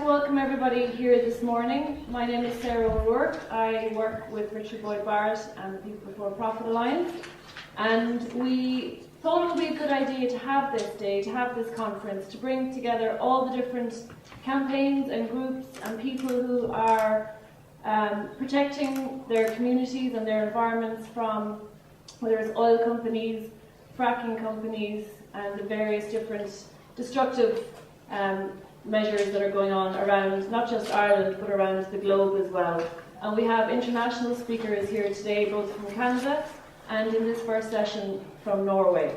to welcome everybody here this morning. My name is Sarah O'Rourke. I work with Richard Boyd Barrett and the People Before Profit Alliance. And we thought it would be a good idea to have this day, to have this conference, to bring together all the different campaigns and groups and people who are protecting their communities and their environments from whether it's oil companies, fracking companies, and the various different destructive measures that are going on around not just Ireland but around the globe as well. And we have international speakers here today, both from Canada and in this first session from Norway.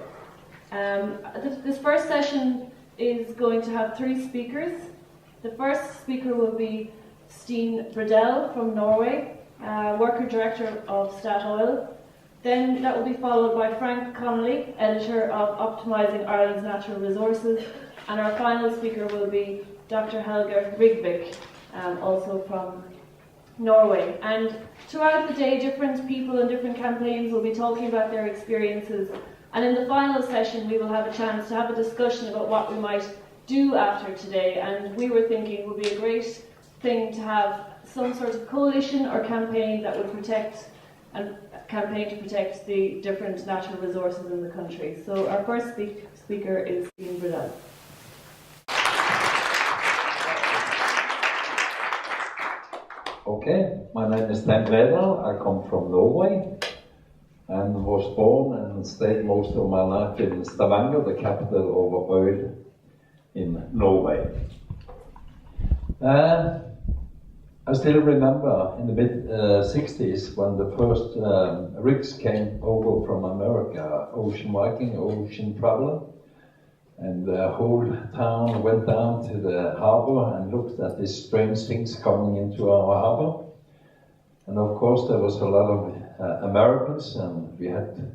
This first session is going to have 3 speakers. The first speaker will be Stine Bredell from Norway, Worker Director of Statoil. Then that will be followed by Frank Connolly, Editor of Optimising Ireland's Natural Resources. And our final speaker will be Dr. Helge Rigbæk, also from Norway. And throughout the day, different people and different campaigns will be talking about their experiences. And in the final session, we will have a chance to have a discussion about what we might do after today. And we were thinking it would be a great thing to have some sort of coalition or campaign that would protect the different natural resources in the country. So our first speaker is Stine Bredell. Okay, my name is Stine Bredell. I come from Norway and was born and stayed most of my life in Stavanger, the capital of oil in Norway. I still remember in the mid-60s when the first rigs came over from America, Ocean Viking, Ocean Traveler, and the whole town went down to the harbor and looked at these strange things coming into our harbor. And of course there was a lot of Americans, and we had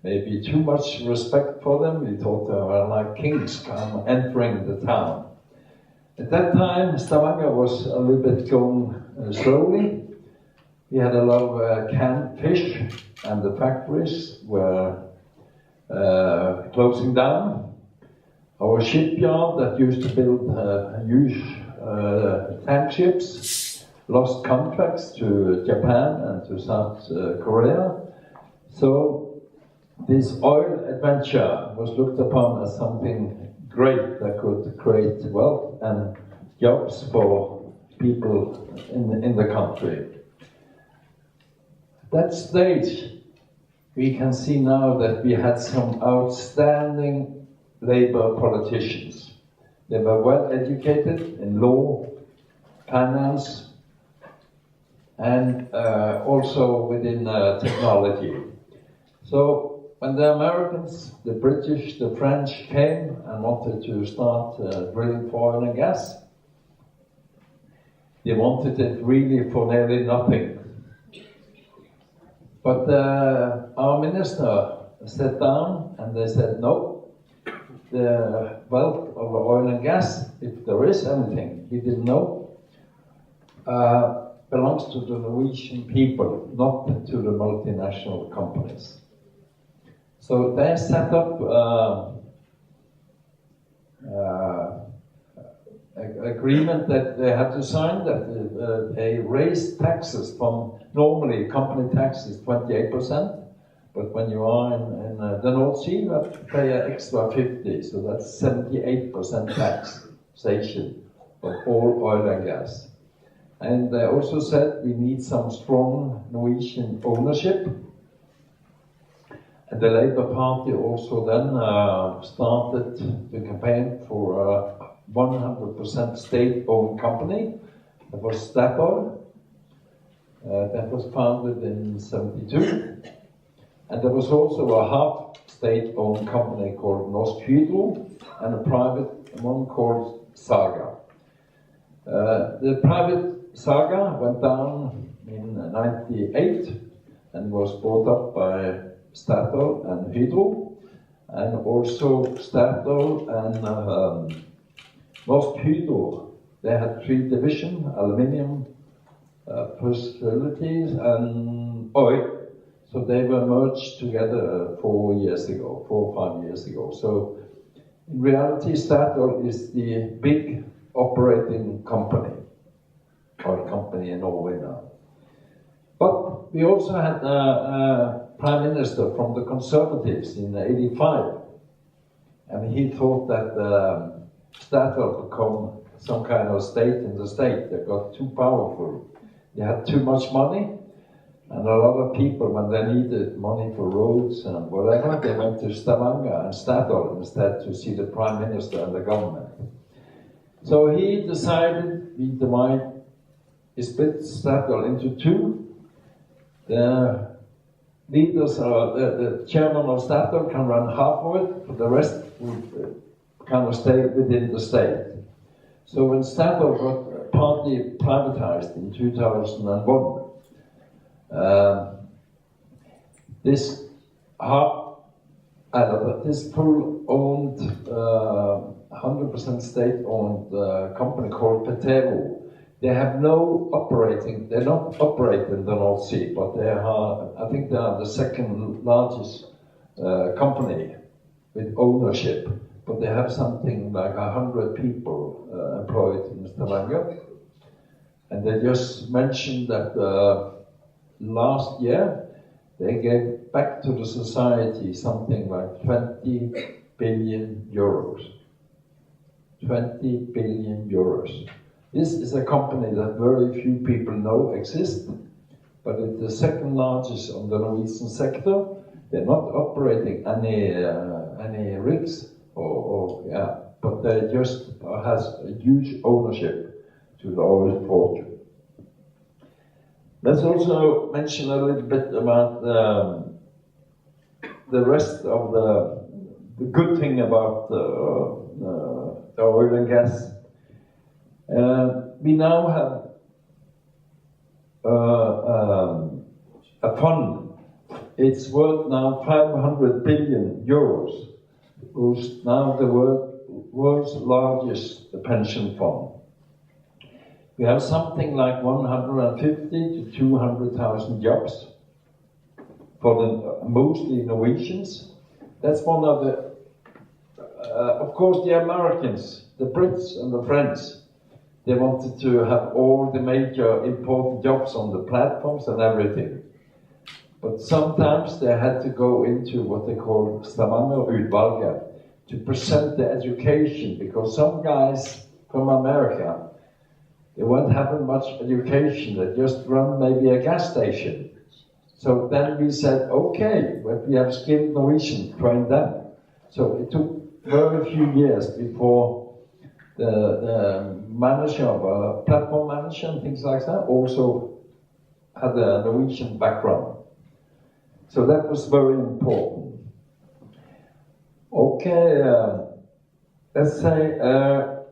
maybe too much respect for them. We thought they were like kings come entering the town. At that time, Stavanger was a little bit going slowly. We had a lot of canned fish, and the factories were closing down. Our shipyard that used to build huge tank ships lost contracts to Japan and to South Korea. So this oil adventure was looked upon as something great that could create wealth and jobs for people in the country. At that stage, we can see now that we had some outstanding Labour politicians. They were well educated in law, finance, and also within technology. So when the Americans, the British, the French came and wanted to start drilling for oil and gas, they wanted it really for nearly nothing. But our minister sat down and they said, no, the wealth of oil and gas, if there is anything, he didn't know, belongs to the Norwegian people, not to the multinational companies. So they set up an agreement that they had to sign, that they raised taxes from, normally company tax is 28%, but when you are in the North Sea, you have to pay an extra 50, so that's 78% taxation of all oil and gas. And they also said we need some strong Norwegian ownership. And the Labour Party also then started the campaign for a 100% state-owned company. That was Statoil. That was founded in '72. And there was also a half state-owned company called Norsk Hydro and a private one called Saga. The private Saga went down in '98 and was bought up by Statoil and Hydro, and also Statoil and Norsk Hydro. They had 3 divisions: aluminium, facilities, and oil. So they were merged together 4 or 5 years ago. So in reality, Statoil is the big operating company, or company in Norway now. But we also had a prime minister from the Conservatives in '85, and he thought that Statoil would become some kind of state in the state. They got too powerful. They had too much money, and a lot of people, when they needed money for roads and whatever, they went to Stavanger and Statoil instead to see the prime minister and the government. So he decided he split Statoil into two. The leaders, the chairman of Statoil can run half of it, but the rest would kind of stay within the state. So when Statoil got partly privatized in 2001, this full-owned, 100% state-owned company called Petero, they have no operating, they're not operating the North Sea, but they are, I think they are the second largest company with ownership. But they have something like 100 people employed in Stavanger. And they just mentioned that last year they gave back to the society something like 20 billion euros. 20 billion euros. This is a company that very few people know exists, but it's the second largest on the Norwegian sector. They're not operating any rigs, but they just has a huge ownership to the oil fortune. Let's also mention a little bit about the rest of the good thing about the oil and gas. We now have a fund. It's worth now 500 billion euros. Who's now the world's largest pension fund. We have something like 150 to 200,000 jobs for the mostly Norwegians. That's one of the, of course, the Americans, the Brits and the French. They wanted to have all the major important jobs on the platforms and everything. But sometimes they had to go into what they call Stavanger-utvalget to present the education, because some guys from America, they weren't having much education, they just run maybe a gas station. So then we said, okay, but we have skilled Norwegians, train them. So it took very few years before the manager of a platform manager and things like that also had a Norwegian background. So that was very important. Okay, let's say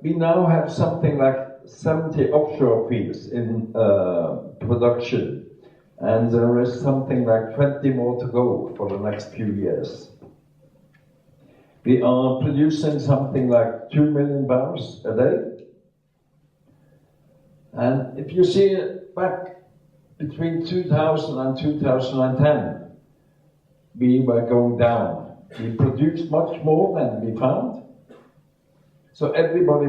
we now have something like 70 offshore fields in production, and there is something like 20 more to go for the next few years. We are producing something like 2 million barrels a day. And if you see it back between 2000 and 2010, we were going down. We produced much more than we found. So everybody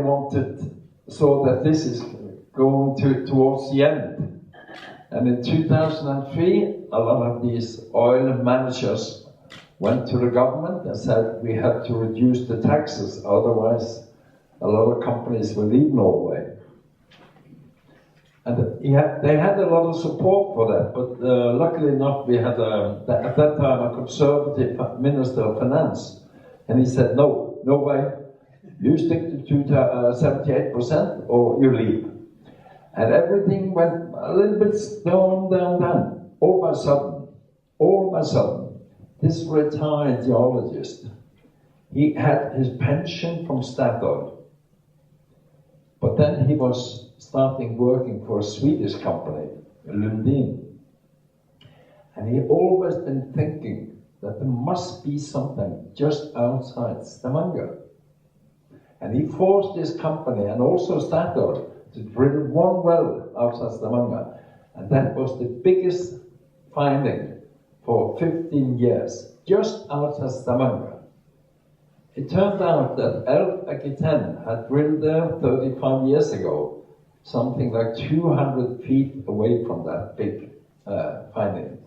saw that this is going towards the end. And in 2003, a lot of these oil managers went to the government and said we have to reduce the taxes, otherwise a lot of companies will leave Norway. And they had a lot of support for that, but luckily enough we had at that time a conservative minister of finance, and he said no way, you stick to 78% or you leave. And everything went a little bit down. All of a sudden, this retired geologist, he had his pension from Statoil, but then he was starting working for a Swedish company, Lundin. And he always been thinking that there must be something just outside Stavanger. And he forced this company and also Statoil to drill one well outside Stavanger. And that was the biggest finding for 15 years, just outside Stavanger. It turned out that Elf Aquitaine had drilled there 35 years ago, something like 200 feet away from that big finding.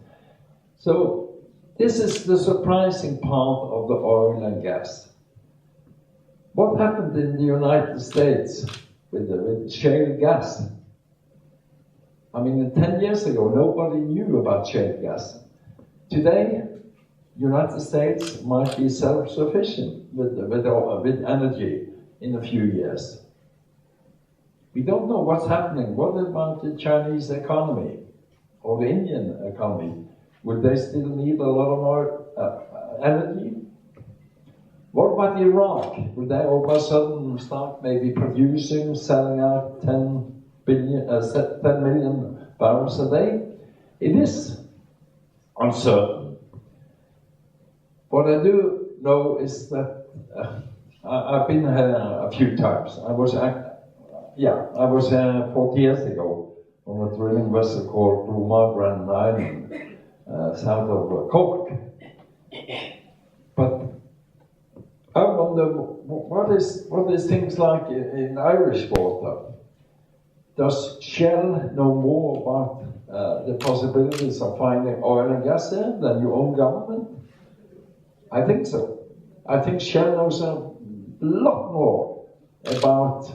So this is the surprising part of the oil and gas. What happened in the United States with shale gas? I mean, 10 years ago, nobody knew about shale gas. Today, United States might be self-sufficient with energy in a few years. We don't know what's happening. What about the Chinese economy or the Indian economy? Would they still need a lot of more energy? What about Iraq? Would they all of a sudden start maybe producing, selling out 10 million barrels a day? It is uncertain. What I do know is that I've been here a few times. I was here 40 years ago on a drilling vessel called Glomar Grand Island, south of Cork. But I wonder, what is things like in Irish water? Does Shell know more about the possibilities of finding oil and gas there than your own government? I think so. I think Shell knows a lot more about,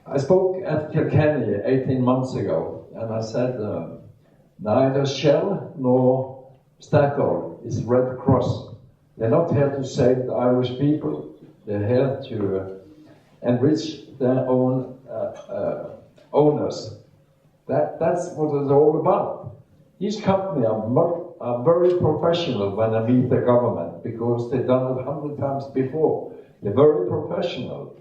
I spoke at Kilkenny 18 months ago, and I said, neither Shell nor Statoil is Red Cross. They're not here to save the Irish people. They're here to enrich their own owners. That's what it's all about. These companies are very professional when they meet the government because they've done it 100 times before. They're very professional.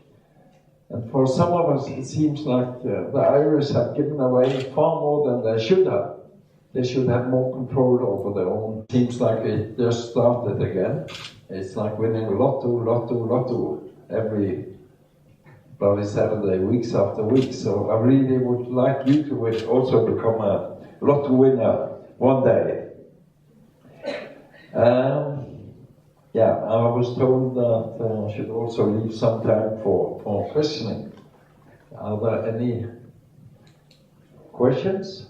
And for some of us, it seems like the Irish have given away far more than they should have. They should have more control over their own. Seems like it just started again. It's like winning lotto every bloody Saturday, weeks after weeks. So I really would like you to also become a lotto winner one day. I was told that I should also leave some time for questioning. Are there any questions?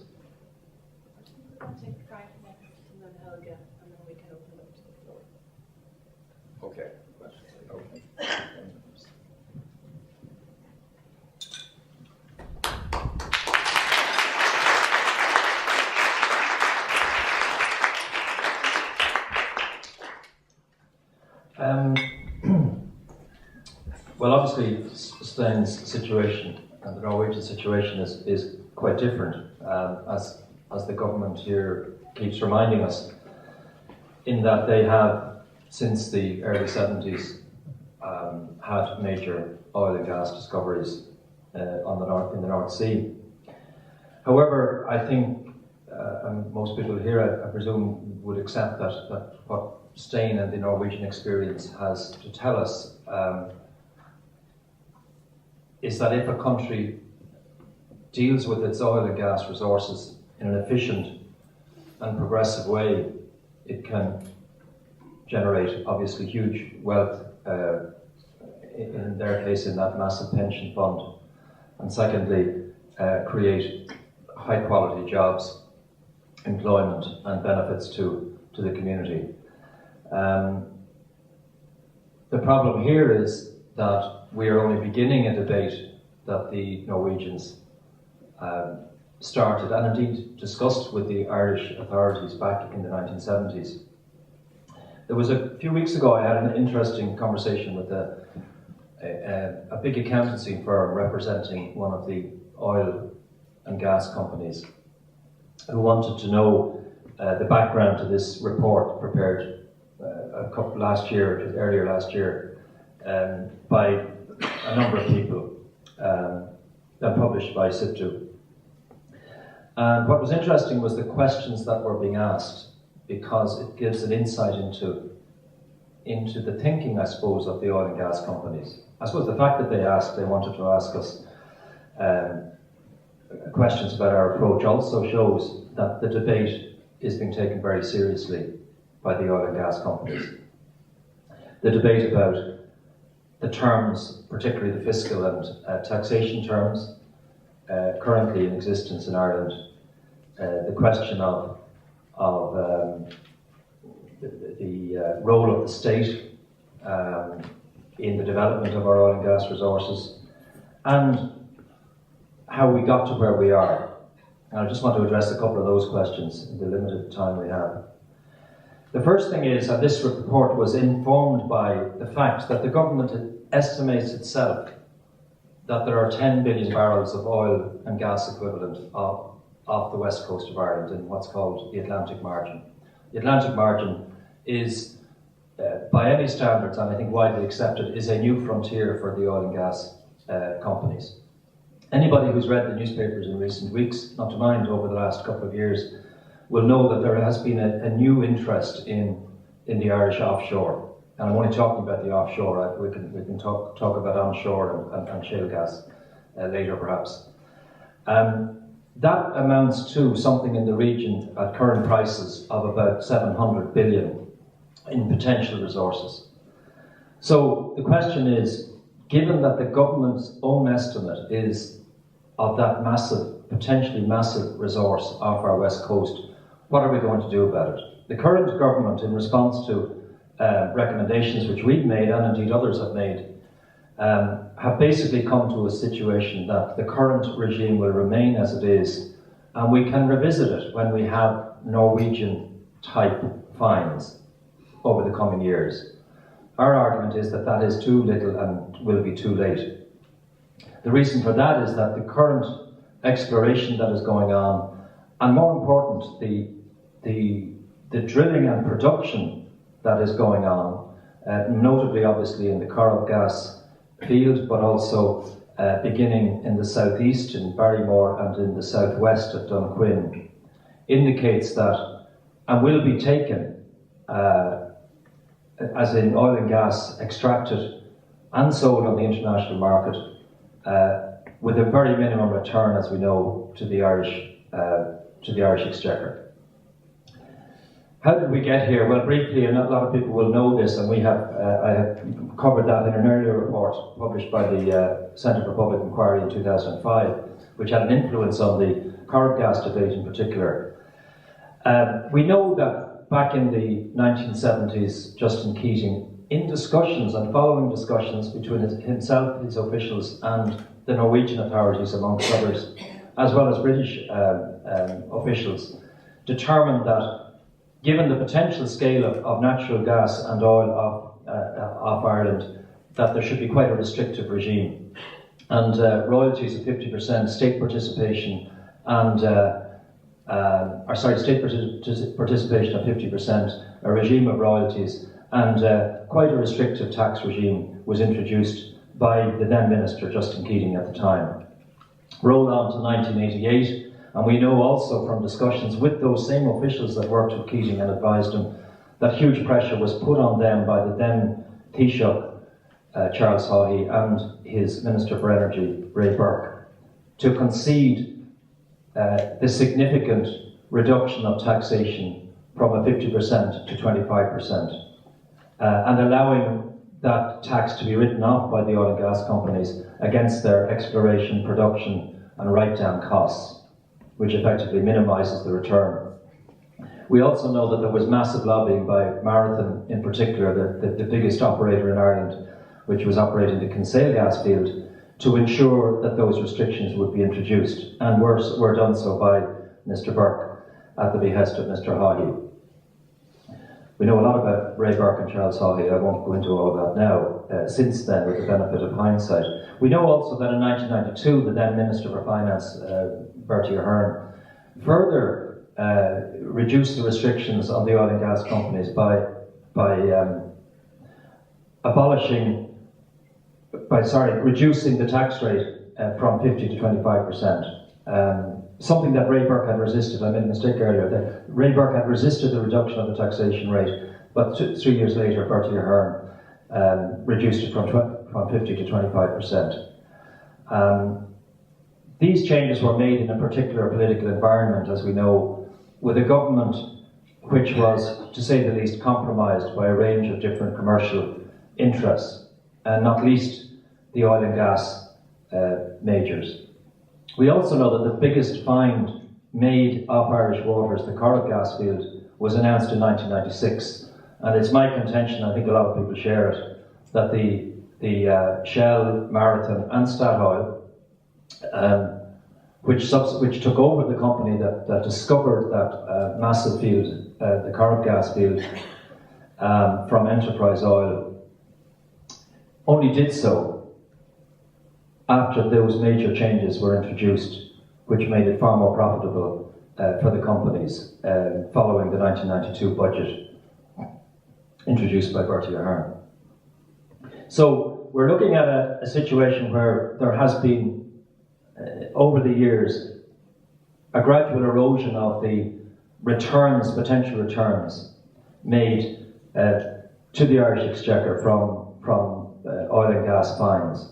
I'll take Frank next, and then Helga, and then we can open it up to the floor. Okay. Well, obviously, Stein's situation and the Norwegian situation is quite different, as the government here keeps reminding us, in that they have, since the early 70s, had major oil and gas discoveries in the North Sea. However, I think, and most people here, I presume, would accept that what Stein and the Norwegian experience has to tell us is that if a country deals with its oil and gas resources in an efficient and progressive way, it can generate obviously huge wealth, in their case in that massive pension fund, and secondly, create high quality jobs, employment and benefits to the community. The problem here is that we are only beginning a debate that the Norwegians started and indeed discussed with the Irish authorities back in the 1970s. There was a few weeks ago I had an interesting conversation with a big accountancy firm representing one of the oil and gas companies who wanted to know the background to this report prepared earlier last year, by a number of people, and published by SIPTU. And what was interesting was the questions that were being asked, because it gives an insight into the thinking, I suppose, of the oil and gas companies. I suppose the fact that they wanted to ask us questions about our approach also shows that the debate is being taken very seriously by the oil and gas companies. the debate about the terms, particularly the fiscal and taxation terms currently in existence in Ireland, the question of the role of the state in the development of our oil and gas resources, and how we got to where we are. And I just want to address a couple of those questions in the limited time we have. The first thing is that this report was informed by the fact that the government estimates itself that there are 10 billion barrels of oil and gas equivalent off the west coast of Ireland in what's called the Atlantic Margin. The Atlantic Margin is, by any standards, and I think widely accepted, is a new frontier for the oil and gas companies. Anybody who's read the newspapers in recent weeks, not to mind over the last couple of years, will know that there has been a new interest in the Irish offshore. And I'm only talking about the offshore. We can talk about onshore and shale gas later, perhaps. That amounts to something in the region at current prices of about 700 billion in potential resources. So the question is, given that the government's own estimate is of that massive, potentially massive resource off our west coast, what are we going to do about it? The current government, in response to recommendations which we've made, and indeed others have made, have basically come to a situation that the current regime will remain as it is, and we can revisit it when we have Norwegian-type fines over the coming years. Our argument is that that is too little and will be too late. The reason for that is that the current exploration that is going on, and more important, the drilling and production that is going on, notably obviously in the Corrib gas field, but also beginning in the southeast in Barrymore and in the southwest at Dunquin, indicates that, and will be taken as in oil and gas extracted and sold on the international market with a very minimum return, as we know, to the Irish exchequer. How did we get here? Well, briefly, and a lot of people will know this, and I have covered that in an earlier report published by the Centre for Public Inquiry in 2005, which had an influence on the Corrib gas debate in particular. We know that back in the 1970s, Justin Keating, in discussions and following discussions between himself, his officials, and the Norwegian authorities, amongst others, as well as British officials, determined that given the potential scale of natural gas and oil off Ireland, that there should be quite a restrictive regime. And royalties of 50%, state participation, and state participation of 50%, a regime of royalties, and quite a restrictive tax regime was introduced by the then Minister, Justin Keating, at the time. Roll on to 1988, and we know also from discussions with those same officials that worked with Keating and advised him that huge pressure was put on them by the then Taoiseach, Charles Haughey, and his Minister for Energy, Ray Burke, to concede the significant reduction of taxation from a 50% to 25%, and allowing that tax to be written off by the oil and gas companies against their exploration, production, and write-down costs, which effectively minimises the return. We also know that there was massive lobbying by Marathon, in particular, the biggest operator in Ireland, which was operating the Kinsale gas field, to ensure that those restrictions would be introduced, and were done so by Mr. Burke at the behest of Mr. Haughey. We know a lot about Ray Burke and Charles Haughey. I won't go into all of that now. Since then, with the benefit of hindsight, we know also that in 1992, the then Minister for Finance, Bertie Ahern, further reduced the restrictions on the oil and gas companies by reducing the tax rate from 50 to 25%. Something that Ray Burke had resisted. I made a mistake earlier. That Ray Burke had resisted the reduction of the taxation rate, but 3 years later, Bertie Ahern reduced it from 50 to 25%. These changes were made in a particular political environment, as we know, with a government which was, to say the least, compromised by a range of different commercial interests, and not least the oil and gas majors. We also know that the biggest find made off Irish waters, the Corrib gas field, was announced in 1996. And it's my contention, I think a lot of people share it, that the Shell, Marathon and Statoil, which took over the company that discovered that massive field, the Corrib gas field, from Enterprise Oil, only did so after those major changes were introduced, which made it far more profitable for the companies following the 1992 budget introduced by Bertie Ahern. So we're looking at a situation where there has been, over the years, a gradual erosion of the returns, potential returns, made to the Irish Exchequer from oil and gas finds.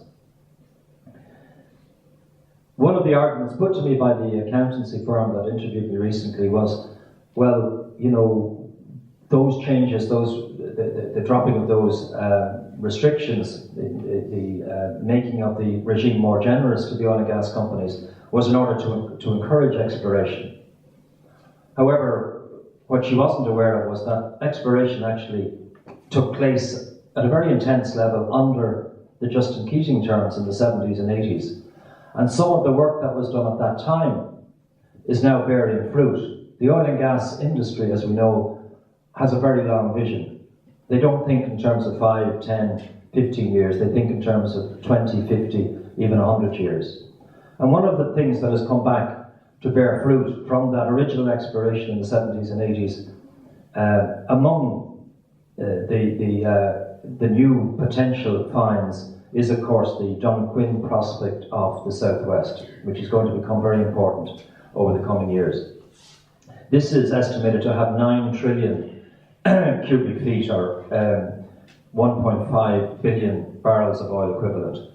One of the arguments put to me by the accountancy firm that interviewed me recently was, well, you know, those changes, the dropping of those restrictions, the making of the regime more generous to the oil and gas companies was in order to encourage exploration. However, what she wasn't aware of was that exploration actually took place at a very intense level under the Justin Keating terms in the 70s and 80s. And some of the work that was done at that time is now bearing fruit. The oil and gas industry, as we know, has a very long vision. They don't think in terms of 5, 10, 15 years. They think in terms of 20, 50, even 100 years. And one of the things that has come back to bear fruit from that original exploration in the 70s and 80s, among the new potential finds is, of course, the Dunquin prospect of the southwest, which is going to become very important over the coming years. This is estimated to have 9 trillion cubic feet, or 1.5 billion barrels of oil equivalent.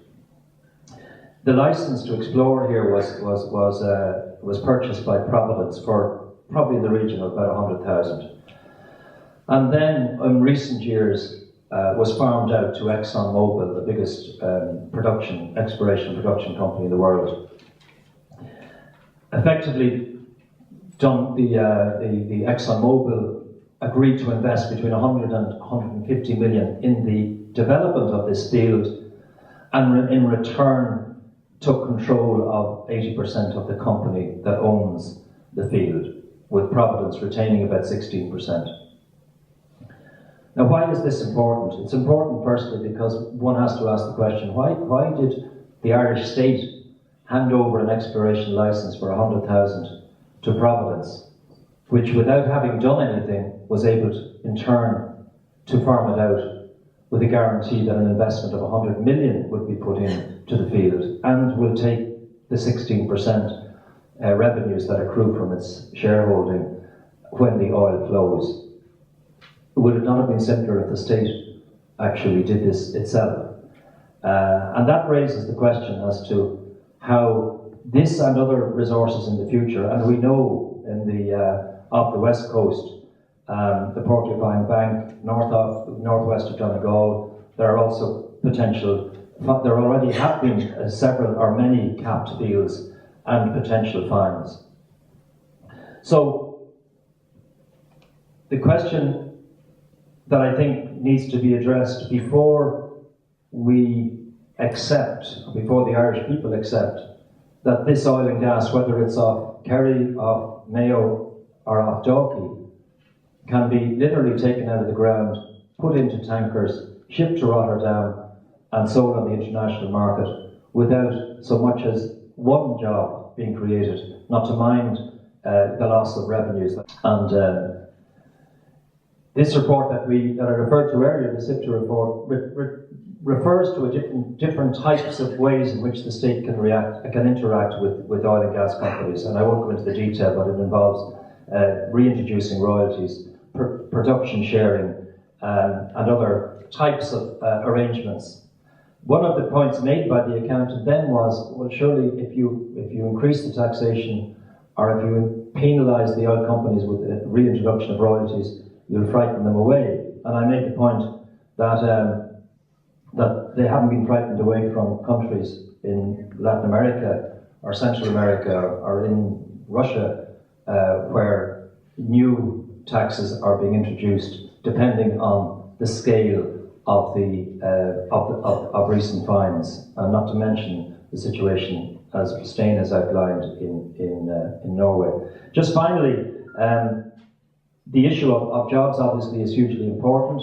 The license to explore here was purchased by Providence for probably in the region of about 100,000. And then, in recent years, was farmed out to ExxonMobil, the biggest exploration production company in the world. Effectively, the ExxonMobil agreed to invest between 100 and 150 million in the development of this field, and in return took control of 80% of the company that owns the field, with Providence retaining about 16%. Now, why is this important? It's important, firstly, because one has to ask the question, why did the Irish state hand over an exploration license for 100,000 to Providence, which, without having done anything, was able to, in turn, to farm it out with a guarantee that an investment of 100 million would be put in to the field and will take the 16% revenues that accrue from its shareholding when the oil flows? Would it not have been simpler if the state actually did this itself? And that raises the question as to how this and other resources in the future, and we know in the off the west coast, the Porcupine Bank, northwest of Donegal, there are also potential. There already have been several or many capped fields and potential finds. So the question that I think needs to be addressed before we accept, before the Irish people accept, that this oil and gas, whether it's off Kerry, off Mayo, or off Dalkey, can be literally taken out of the ground, put into tankers, shipped to Rotterdam, and sold on the international market without so much as one job being created, not to mind the loss of revenues. And this report that I referred to earlier, the SIPTA report, refers to different types of ways in which the state can interact with oil and gas companies. And I won't go into the detail, but it involves reintroducing royalties, production sharing, and other types of arrangements. One of the points made by the accountant then was, well, surely if you increase the taxation, or if you penalise the oil companies with the reintroduction of royalties, you'll frighten them away. And I made the point that that they haven't been frightened away from countries in Latin America or Central America or in Russia, where new taxes are being introduced depending on the scale of of recent fines, and not to mention the situation as Stein has outlined in Norway. Just finally, the issue of jobs obviously is hugely important.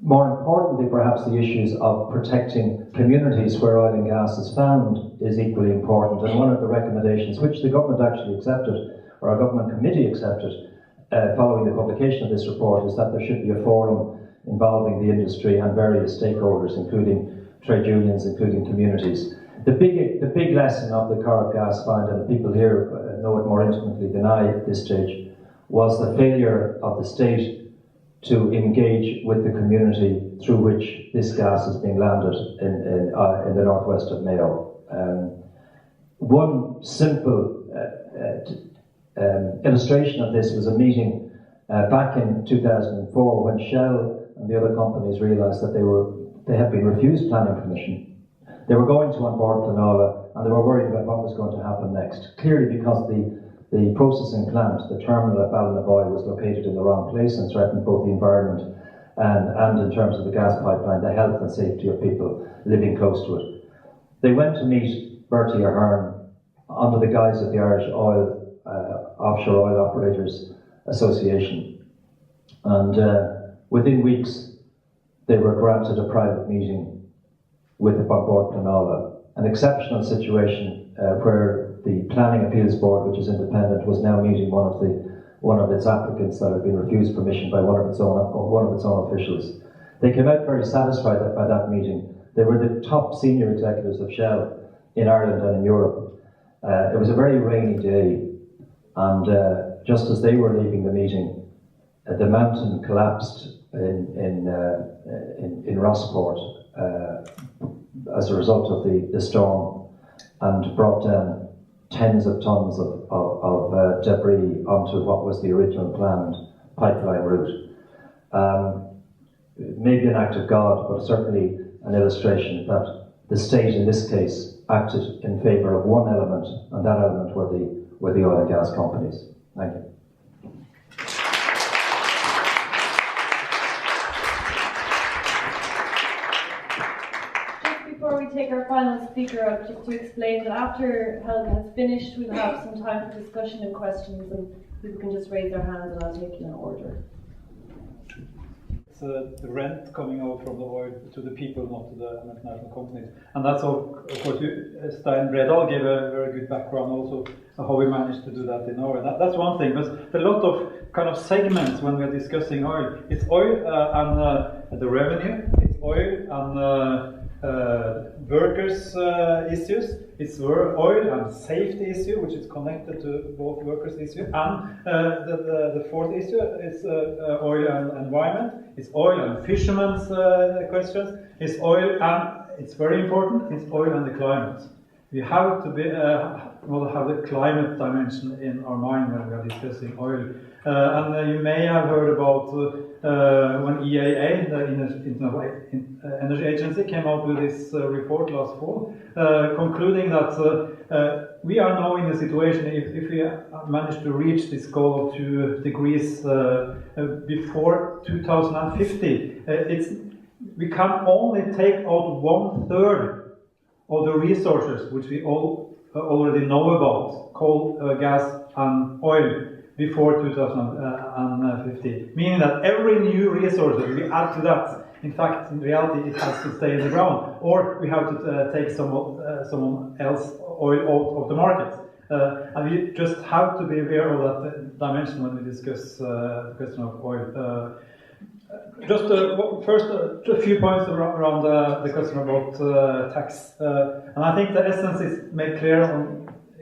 More importantly, perhaps, the issues of protecting communities where oil and gas is found is equally important. And one of the recommendations, which the government actually accepted, or a government committee accepted, following the publication of this report, is that there should be a forum involving the industry and various stakeholders, including trade unions, including communities. The big lesson of the Corrib gas find, and people here know it more intimately than I at this stage, was the failure of the state to engage with the community through which this gas is being landed in the northwest of Mayo. One simple illustration of this was a meeting back in 2004 when Shell and the other companies realised that they had been refused planning permission. They were going to onboard Planola, and they were worried about what was going to happen next. Clearly because the processing plant, the terminal at Ballinaboy, was located in the wrong place and threatened both the environment and in terms of the gas pipeline, the health and safety of people living close to it. They went to meet Bertie Ahern under the guise of the Irish Offshore Oil Operators Association. And within weeks, they were granted a private meeting with the board Planola, an exceptional situation where the Planning Appeals Board, which is independent, was now meeting one of its applicants that had been refused permission by one of its own officials. They came out very satisfied by that meeting. They were the top senior executives of Shell in Ireland and in Europe. It was a very rainy day, and just as they were leaving the meeting, the mountain collapsed in Rossport as a result of the storm, and brought down tens of tons of debris onto what was the original planned pipeline route. It may be an act of God, but certainly an illustration that the state in this case acted in favour of one element, and that element were the oil and gas companies. Thank you. Before we take our final speaker up, just to explain that after Helga has finished, we'll have some time for discussion and questions, and people can just raise their hands and I'll take you in order. It's the rent coming out from the oil to the people, not to the multinational companies. And that's all, of course, Stein Bredal gave a very good background also of how we managed to do that in Norway. That's one thing, but a lot of kind of segments when we're discussing oil. It's oil and the revenue, it's oil and workers' issues, it's oil and safety issue, which is connected to both workers' issue, and the fourth issue is oil and environment, it's oil and fishermen's questions, it's oil and, it's very important, it's oil and the climate. We have to be, have the climate dimension in our mind when we are discussing oil. And you may have heard about when IEA, the International Energy Agency, came out with this report last fall, concluding that we are now in a situation, if we manage to reach this goal of 2 degrees before 2050, we can only take out 1/3 of the resources which we all already know about, coal, gas and oil, before 2050. Meaning that every new resource that we add to that, in fact, in reality, it has to stay in the ground, or we have to take someone else oil out of the market. And we just have to be aware of that dimension when we discuss the question of oil. Just first, a few points around the question about tax. And I think the essence is made clear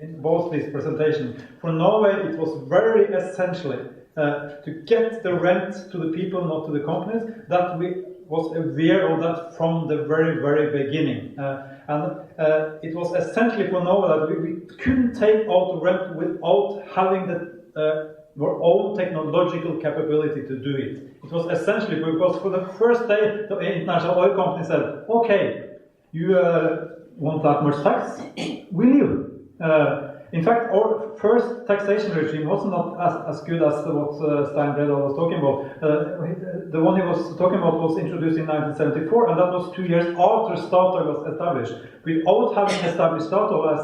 in both these presentations. For Norway, it was very essentially to get the rent to the people, not to the companies, that we was aware of that from the very, very beginning. And it was essentially for Norway that we couldn't take out the rent without having the our own technological capability to do it. It was essentially because for the first day, the international oil company said, okay, you want that much tax? Will you? In fact, our first taxation regime was not as good as what Stein Bredal was talking about. The one he was talking about was introduced in 1974, and that was 2 years after Statoil was established. Without having established Statoil,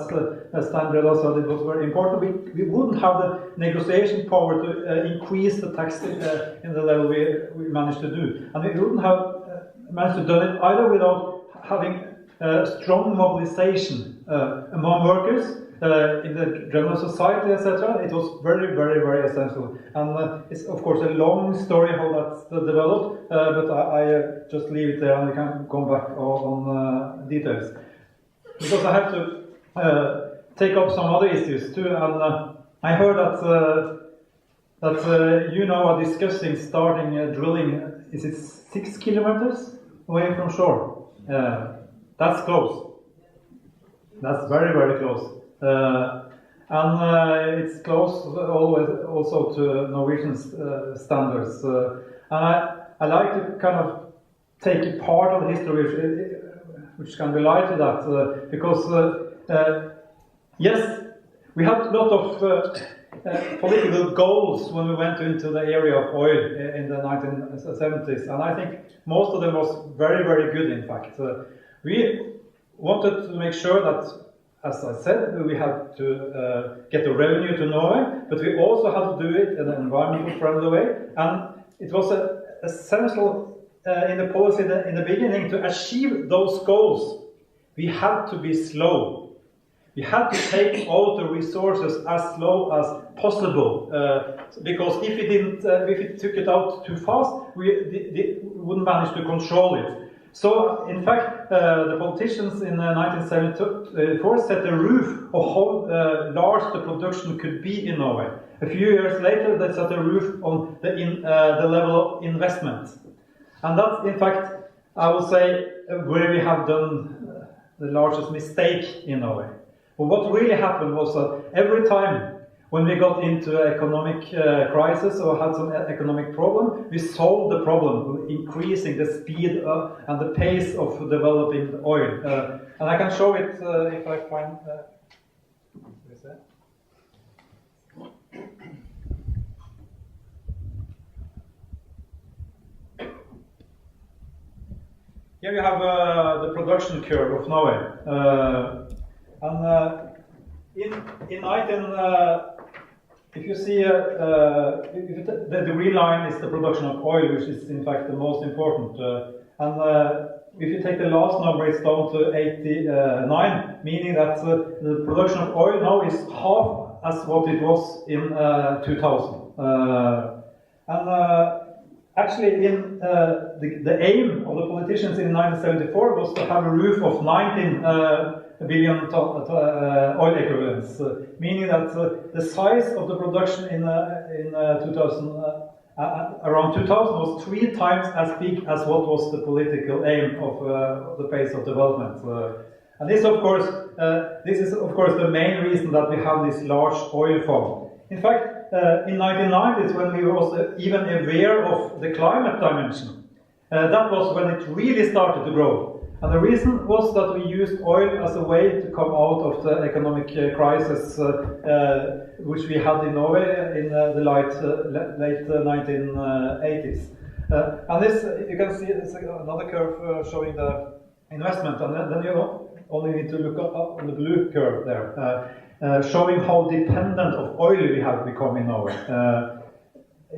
as Stein Bredal said, it was very important. We wouldn't have the negotiation power to increase the tax in the level we managed to do. And we wouldn't have managed to do it either without having strong mobilization among workers in the general society, etc. It was very, very, very essential. And it's of course a long story how that's developed, but I just leave it there and we can come back on details. Because I have to take up some other issues too, and I heard that you now are discussing starting drilling, is it 6 kilometers away from shore? That's close. That's very, very close. And it's close always also to Norwegian standards. And I like to kind of take a part of the history which can relate to that, because yes, we had a lot of political goals when we went into the area of oil in the 1970s, and I think most of them was very, very good, in fact. We wanted to make sure that, as I said, we had to get the revenue to Norway, but we also had to do it in an environmental friendly way, and it was essential in the policy in the beginning to achieve those goals. We had to be slow. We had to take out the resources as slow as possible, because if we took it out too fast, we wouldn't manage to control it. So, in fact, the politicians in 1974 set the roof of how large the production could be in Norway. A few years later, they set the roof on the level of investment. And that's, in fact, I would say, where we have done the largest mistake in Norway. But what really happened was that every time when we got into economic crisis or had some economic problem, we solved the problem, increasing the speed and the pace of developing the oil. And I can show it if I find... Here you have the production curve of Norway. In 19... if you see, the green line is the production of oil, which is in fact the most important. If you take the last number, it's down to 89, meaning that the production of oil now is half as what it was in 2000. Actually, the aim of the politicians in 1974 was to have a roof of 19 billion oil equivalents, meaning that the size of the production in 2000, around 2000, was 3 times as big as what was the political aim of the pace of development. And this is of course the main reason that we have this large oil farm. In fact, in 1990s, when we were even aware of the climate dimension, that was when it really started to grow. And the reason was that we used oil as a way to come out of the economic crisis which we had in Norway in the late 1980s. And this, you can see, it's another curve showing the investment, and then you only need to look up on the blue curve there, showing how dependent of oil we have become in Norway.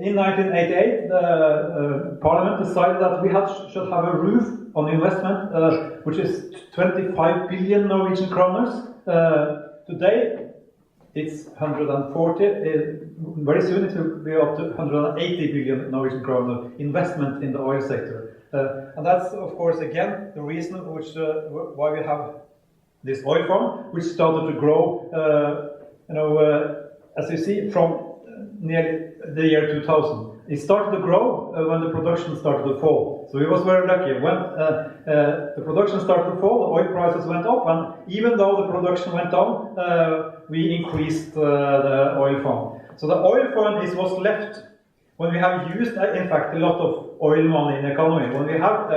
In 1988, the Parliament decided that we should have a roof on investment, which is 25 billion Norwegian kroners. Today, it's 140. Very soon, it will be up to 180 billion Norwegian kroner investment in the oil sector. And that's, of course, again the reason why we have this oil farm, which started to grow. As you see, from nearly the year 2000. It started to grow when the production started to fall. So we was very lucky. When the production started to fall, the oil prices went up, and even though the production went down, we increased the oil farm. So the oil fund is what's left when we have used, in fact, a lot of oil money in the economy, when we have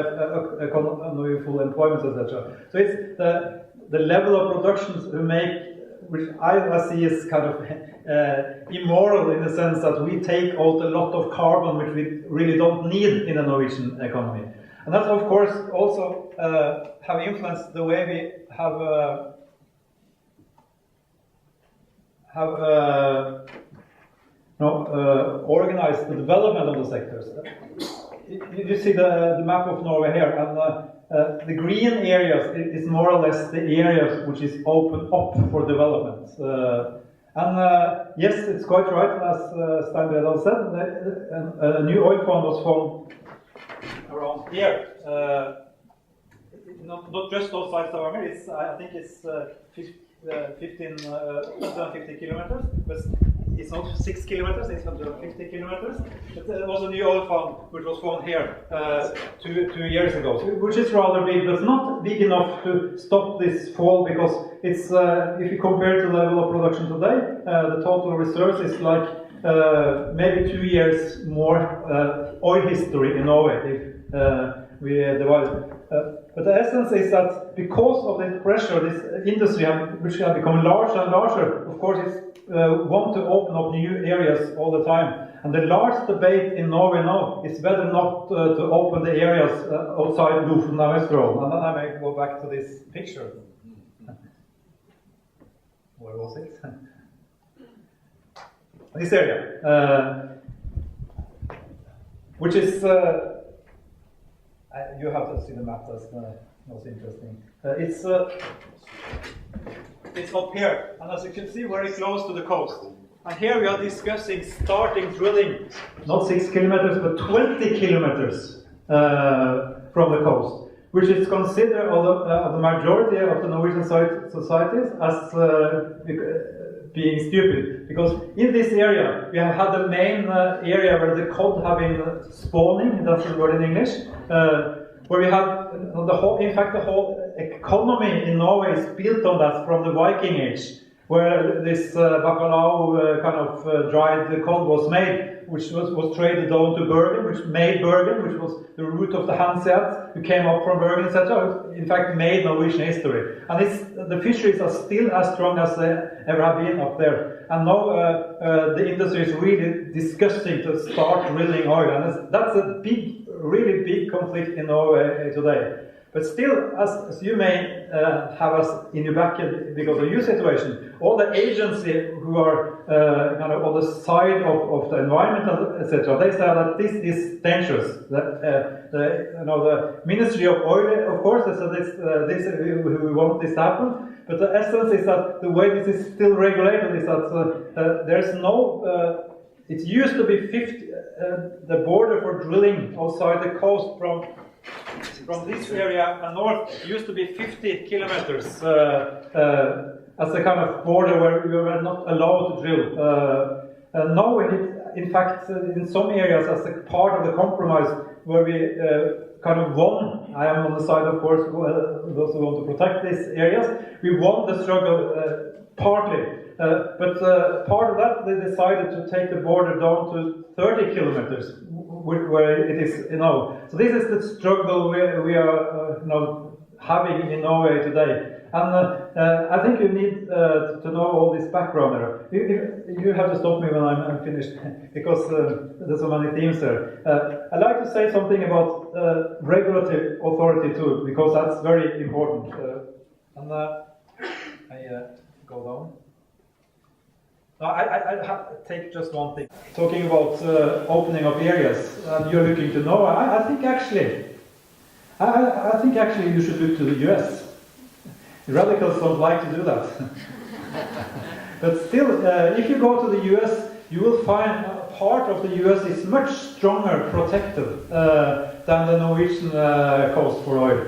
economy, full employment, etc. So it's the level of productions we make, which I see as kind of immoral in the sense that we take out a lot of carbon which we really don't need in the Norwegian economy. And that's, of course, also have influenced the way we have organized the development of the sectors. You see the map of Norway here, and the green areas is more or less the areas which is open up for development. Yes, it's quite right, as Stein Bredal said, a new oil fund was formed around here. Not just outside Stavanger, I think it's 150 kilometers, but it's not 6 kilometers, it's 150 kilometers. But there was a new oil fund which was formed here 2 years ago, which is rather big, but not big enough to stop this fall, because it's if you compare it to the level of production today, the total reserves is like maybe 2 years more oil history in Norway if we divide it. But the essence is that because of the pressure, this industry which has become larger and larger, of course it's want to open up new areas all the time. And the large debate in Norway now is whether not to open the areas outside Lofoten and Vesterålen. And then I may go back to this picture. Where was it? This area, which is you have to see the map. That's most interesting. It's up here, and as you can see, very close to the coast. And here we are discussing starting drilling, not 6 kilometers, but 20 kilometers from the coast, which is considered of the majority of the Norwegian societies as being stupid. Because in this area, we have had the main area where the cod have been spawning, that's the word in English, where we have the whole economy in Norway is built on that from the Viking Age, where this bacalao kind of dried cod was made, which was traded down to Bergen, which made Bergen, which was the root of the Hanseats, who came up from Bergen, etc. In fact, made Norwegian history. And the fisheries are still as strong as they ever have been up there. And now the industry is really disgusting to start drilling oil. And that's a really big conflict in Norway today. But still, as you may have us in your back because of your situation, all the agencies who are kind of on the side of the environment, etc., they say that this is dangerous. That the Ministry of Oil, of course, they said we want this to happen. But the essence is that the way this is still regulated is that there's no. It used to be 50. The border for drilling outside the coast from this area and north used to be 50 kilometers as a kind of border where we were not allowed to drill. Now, in fact, in some areas, as a part of the compromise, where we kind of won, I am on the side, of course, those who want to protect these areas, we won the struggle partly. But part of that, they decided to take the border down to 30 kilometers, where it is, So this is the struggle we are, having in Norway today. And I think you need to know all this background there. You have to stop me when I'm finished, because there's so many themes there. I'd like to say something about regulatory authority too, because that's very important. I go down. I take just one thing. Talking about opening up areas, and you're looking to know. I think actually you should look to the US. Radicals don't like to do that. But still, if you go to the US, you will find part of the US is much stronger protected than the Norwegian coast for oil.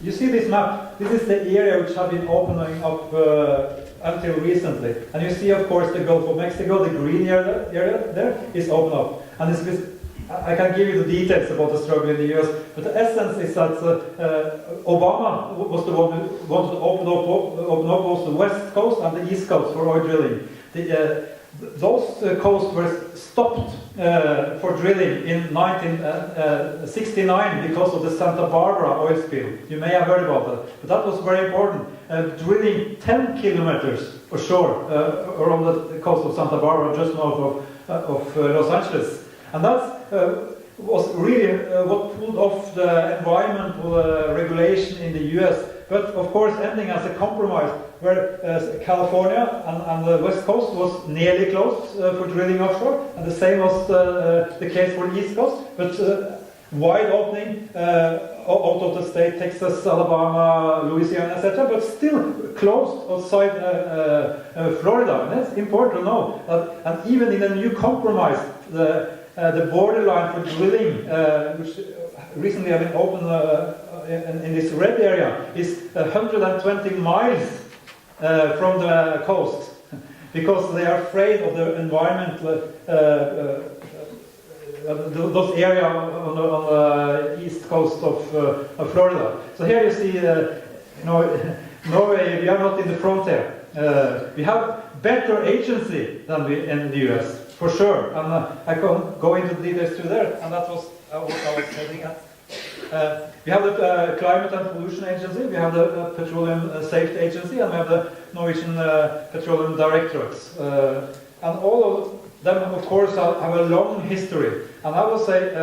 You see this map. This is the area which have been opening up until recently. And you see, of course, the Gulf of Mexico, the green area there is open up. And I can give you the details about the struggle in the US, but the essence is that Obama was the one who wanted to open up both the west coast and the east coast for oil drilling. those coasts were stopped for drilling in 1969 because of the Santa Barbara oil spill. You may have heard about that, but that was very important. Drilling 10 kilometers ashore around the coast of Santa Barbara, just north of Los Angeles. And that was really what pulled off the environmental regulation in the US. But of course, ending as a compromise, where California and the West Coast was nearly closed for drilling offshore, and the same was the case for the East Coast. But wide opening out of the state, Texas, Alabama, Louisiana, etc., but still closed outside Florida. And that's important to know. And even in a new compromise, the borderline for drilling, which recently have been opened in this red area, is 120 miles from the coast, because they are afraid of the environmental those areas on the east coast of Florida. So here you see, Norway, we are not in the frontier. We have better agency than we in the US, for sure. And I can go into details to there, and that was what I was heading at. We have the Climate and Pollution Agency, we have the Petroleum Safety Agency, and we have the Norwegian Petroleum Directorates. And all of them, of course, have a long history. And I will say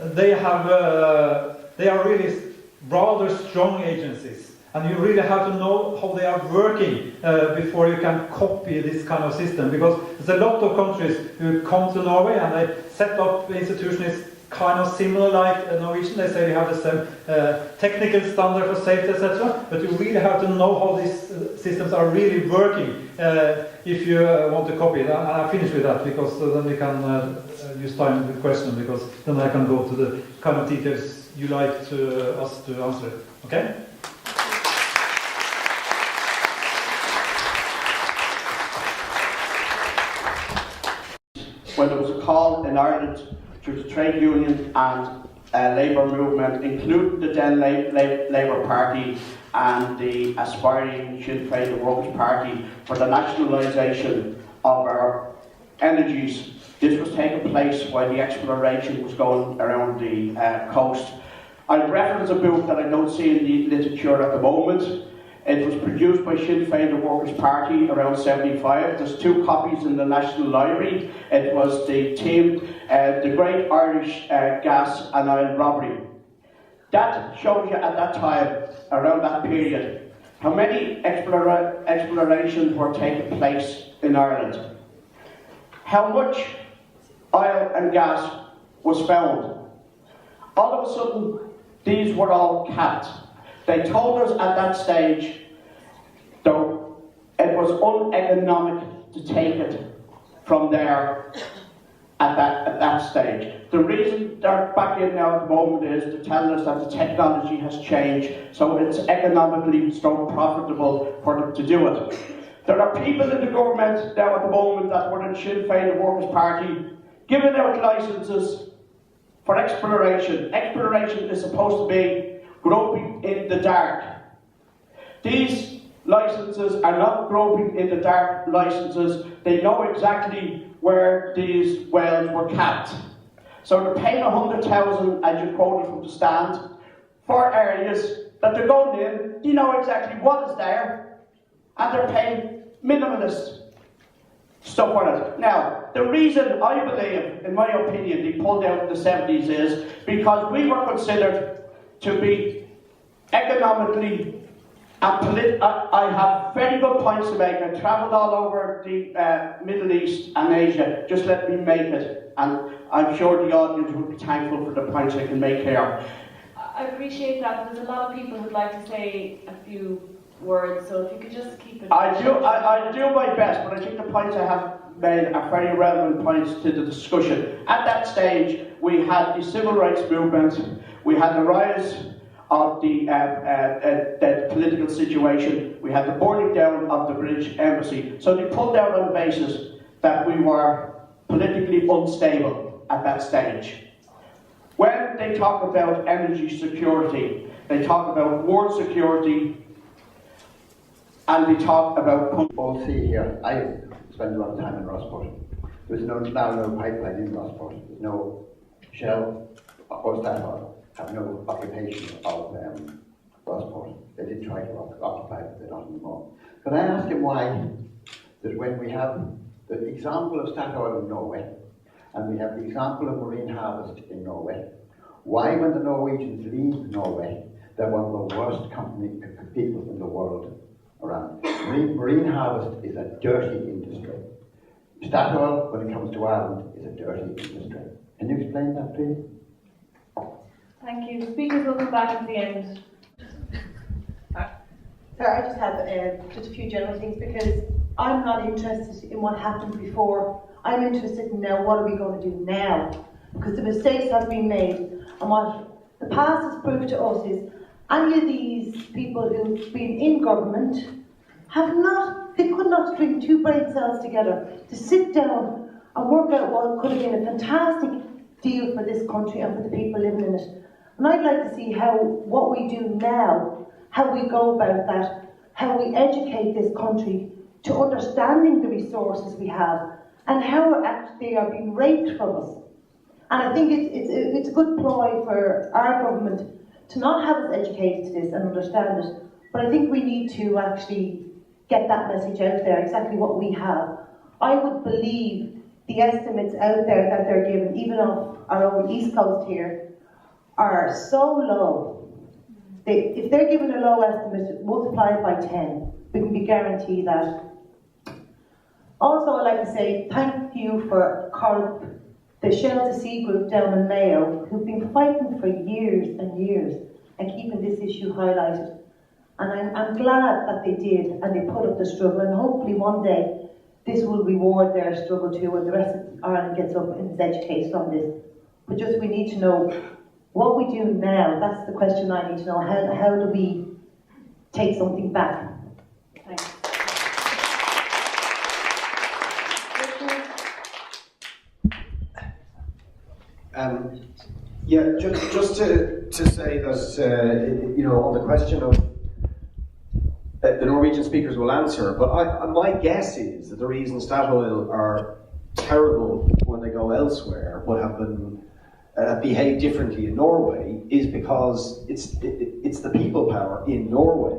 they are really rather strong agencies. And you really have to know how they are working before you can copy this kind of system. Because there's a lot of countries who come to Norway and they set up institutions kind of similar like Norwegian. They say we have the same technical standard for safety, etc. But you really have to know how these systems are really working if you want to copy it. And I finish with that because then we can use time with questions, because then I can go to the kind of details you like us to answer. Okay? When there was a call in Ireland through the trade union and labour movement, including the then Labour Party and the aspiring Sinn Féin, the Workers' Party, for the nationalisation of our energies. This was taking place while the exploration was going around the coast. I'll reference a book that I don't see in the literature at the moment. It was produced by Sinn Féin, the Workers' Party, around 75. There's 2 copies in the National Library. It was the theme, The Great Irish Gas and Oil Robbery. That shows you at that time, around that period, how many explorations were taking place in Ireland. How much oil and gas was found. All of a sudden, these were all capped. They told us at that stage that it was uneconomic to take it from there at that stage. The reason they're back in now at the moment is to tell us that the technology has changed, so it's economically so profitable for them to do it. There are people in the government now at the moment that were in Sinn Féin, the Workers' Party, giving out licences for exploration. Exploration is supposed to be groping in the dark. These licences are not groping in the dark licences. They know exactly where these wells were capped. So they're paying 100,000, as you quoted from the stand, for areas that they're going in. They know exactly what is there, and they're paying minimalist stuff for it. Now, the reason I believe, in my opinion, they pulled out in the 70s is because we were considered to be economically and I have very good points to make. I've travelled all over the Middle East and Asia. Just let me make it, and I'm sure the audience will be thankful for the points I can make here. I appreciate that. There's a lot of people who'd like to say a few words, so if you could just keep it. I'll do my best, but I think the points I have made are very relevant points to the discussion. At that stage, we had the civil rights movement, we had the rise of the political situation, we had the burning down of the British embassy. So they pulled out on the basis that we were politically unstable at that stage. When they talk about energy security, they talk about world security. and we talk about all see here, I spend a lot of time in Rossport. There's now no pipeline in Rossport. There's no Shell or Statoil have no occupation of Rossport. They did try to occupy it, but they're not anymore. But I ask him why that when we have the example of Statoil in Norway, and we have the example of Marine Harvest in Norway, why when the Norwegians leave Norway, they're one of the worst people in the world around. Marine Harvest is a dirty industry. Statoil, when it comes to Ireland, is a dirty industry. Can you explain that, please? Thank you. The speakers will come back at the end. Sir, I just have just a few general things because I'm not interested in what happened before. I'm interested in now, what are we going to do now? Because the mistakes have been made, and what the past has proved to us is any of these people who've been in government they could not string two brain cells together to sit down and work out what could have been a fantastic deal for this country and for the people living in it. And I'd like to see what we do now, how we go about that, how we educate this country to understanding the resources we have and how they are being raped from us. And I think it's a good ploy for our government to not have us educated to this and understand it, but I think we need to actually get that message out there, exactly what we have. I would believe the estimates out there that they're given, even off our own East Coast here, are so low. If they're given a low estimate, multiply it by 10, we can be guaranteed that. Also, I'd like to say thank you for Corp, the Shell to Sea group down in Mayo, who've been fighting for years and years and keeping this issue highlighted. And I'm glad that they did, and they put up the struggle, and hopefully one day this will reward their struggle too, and the rest of Ireland gets up and is educated on this. But just we need to know what we do now. That's the question I need to know. How do we take something back? Thanks. Yeah, just to say that, on the question of the Norwegian speakers will answer, but my guess is that the reason Statoil are terrible when they go elsewhere would have been behave differently in Norway is because it's the people power in Norway.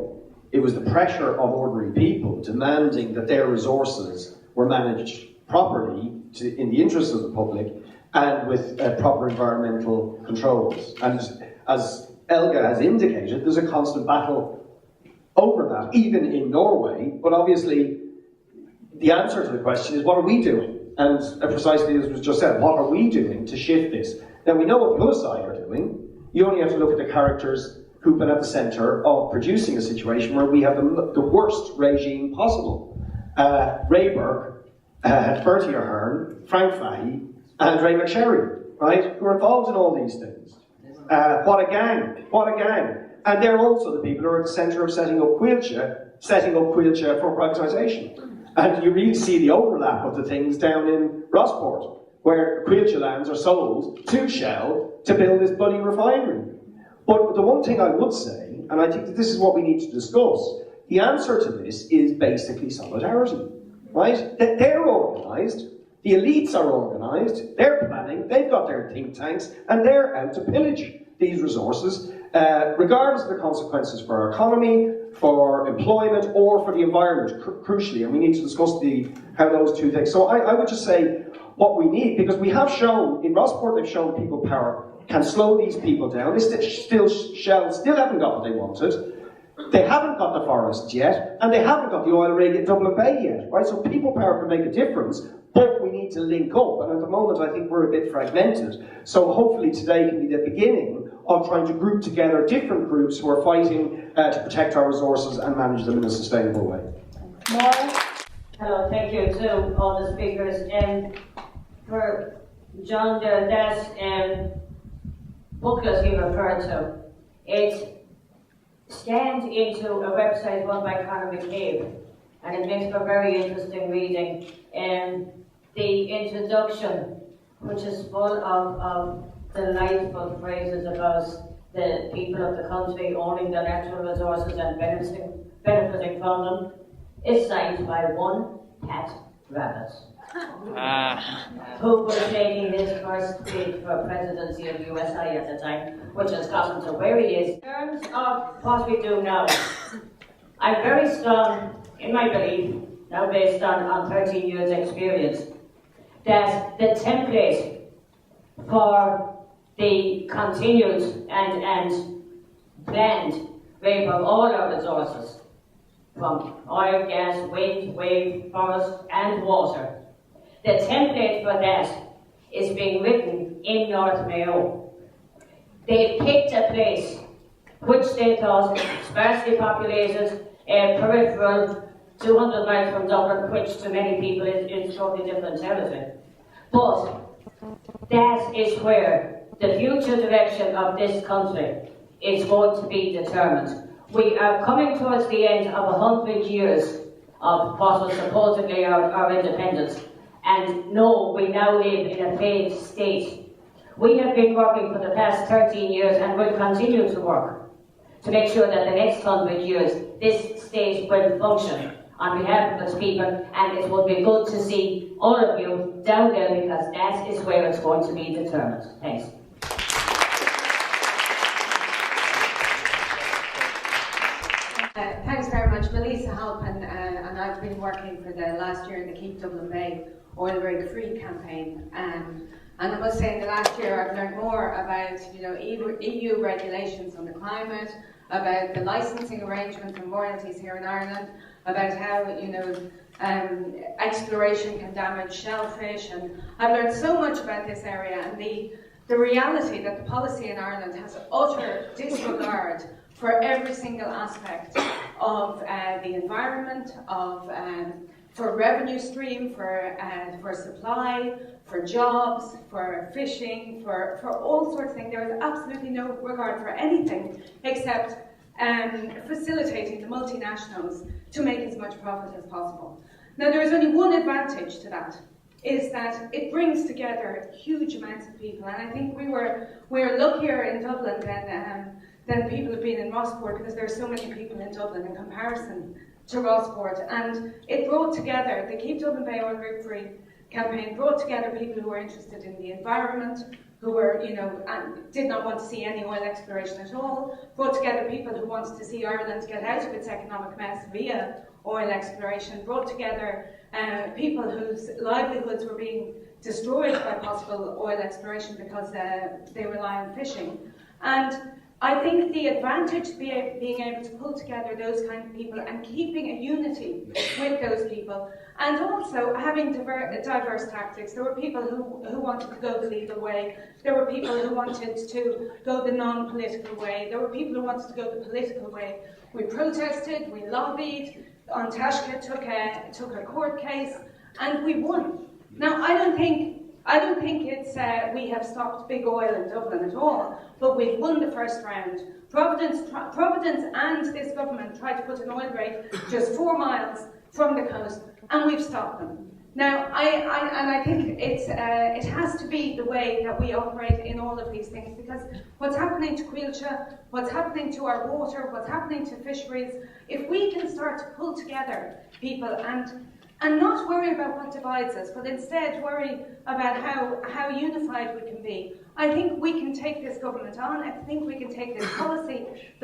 It was the pressure of ordinary people demanding that their resources were managed properly in the interests of the public and with proper environmental controls. And as Elga has indicated, there's a constant battle over that, even in Norway. But obviously, the answer to the question is, what are we doing? And precisely as was just said, what are we doing to shift this? Now, we know what the other side are doing. You only have to look at the characters who've been at the centre of producing a situation where we have the worst regime possible. Ray Burke, Bertie Ahern, Frank Fahey, and Ray McSherry, right, who are involved in all these things. What a gang, what a gang. And they're also the people who are at the centre of setting up Coillte for privatisation. And you really see the overlap of the things down in Rossport, where Coillte lands are sold to Shell to build this bloody refinery. But the one thing I would say, and I think that this is what we need to discuss, the answer to this is basically solidarity, right? They're organised, the elites are organised, they're planning, they've got their think tanks, and they're out to pillage these resources, regardless of the consequences for our economy, for employment, or for the environment, crucially, and we need to discuss how those two things. So I would just say what we need, because we have shown, in Rossport they've shown people power can slow these people down. Shell still haven't got what they wanted. They haven't got the forests yet, and they haven't got the oil rig at Dublin Bay yet, right? So people power can make a difference, but we need to link up, and at the moment I think we're a bit fragmented. So hopefully today can be the beginning of trying to group together different groups who are fighting to protect our resources and manage them in a sustainable way. Maura? Hello, thank you to all the speakers. For John, that booklet you referred to, it scanned into a website run by Conor McCabe, and it makes for very interesting reading. The introduction, which is full of delightful phrases about the people of the country owning the natural resources and benefiting from them, is signed by one Pat Rabbit. Who was taking his first bid for presidency of USA at the time, which has gotten to where he is. In terms of what we do now, I'm very strong in my belief, now based on 13 years experience, that the template for the continued and planned rape of all our resources, from oil, gas, wind, wave, forest and water, the template for that is being written in North Mayo. They picked a place which they thought sparsely populated, peripheral, 200 miles from Dublin, which to many people is totally different territory. But that is where the future direction of this country is going to be determined. We are coming towards the end of 100 years of what was supposedly our independence. And no, we now live in a failed state. We have been working for the past 13 years and will continue to work to make sure that the next 100 years this state will function on behalf of its people, and it will be good to see all of you down there because that is where it's going to be determined. Thanks. Thanks very much. Melissa Halpin, and I've been working for the last year in the Keep Dublin Bay Oil Rig Free campaign. And I must say in the last year I've learned more about EU regulations on the climate, about the licensing arrangements and royalties here in Ireland, about how exploration can damage shellfish, and I've learned so much about this area and the reality that the policy in Ireland has utter disregard for every single aspect of the environment, for revenue stream, for supply, for jobs, for fishing, for all sorts of things. There is absolutely no regard for anything except facilitating the multinationals to make as much profit as possible. Now there is only one advantage to that, is that it brings together huge amounts of people, and I think we're luckier in Dublin than people have been in Rossport, because there are so many people in Dublin in comparison to Rossport. And it brought together, the Keep Dublin Bay Oil Rig Free campaign brought together people who were interested in the environment, who were, and did not want to see any oil exploration at all, brought together people who wanted to see Ireland get out of its economic mess via oil exploration, brought together people whose livelihoods were being destroyed by possible oil exploration because they rely on fishing. And I think the advantage of being able to pull together those kind of people and keeping a unity with those people, and also having diverse tactics. There were people who wanted to go the legal way. There were people who wanted to go the non-political way. There were people who wanted to go the political way. We protested, we lobbied. An Taoiseach took a court case, and we won. Now, I don't think it's we have stopped big oil in Dublin at all, but we've won the first round. Providence and this government tried to put an oil rig just 4 miles from the coast, and we've stopped them. Now, I think it has to be the way that we operate in all of these things, because what's happening to Coillte, what's happening to our water, what's happening to fisheries, if we can start to pull together people and not worry about what divides us, but instead worry about how unified we can be, I think we can take this government on, I think we can take the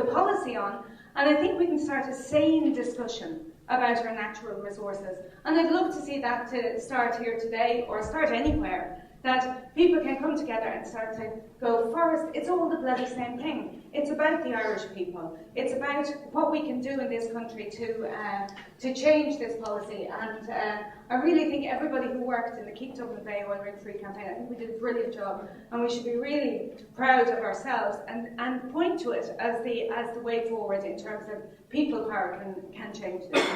policy on, and I think we can start a sane discussion about our natural resources. And I'd love to see that to start here today, or start anywhere, that people can come together and start to go, first, it's all the bloody same thing. It's about the Irish people. It's about what we can do in this country to change this policy. And I really think everybody who worked in the Keep Dublin Bay Oil Rig Free campaign, I think we did a brilliant job, and we should be really proud of ourselves and point to it as the way forward in terms of people power can change this.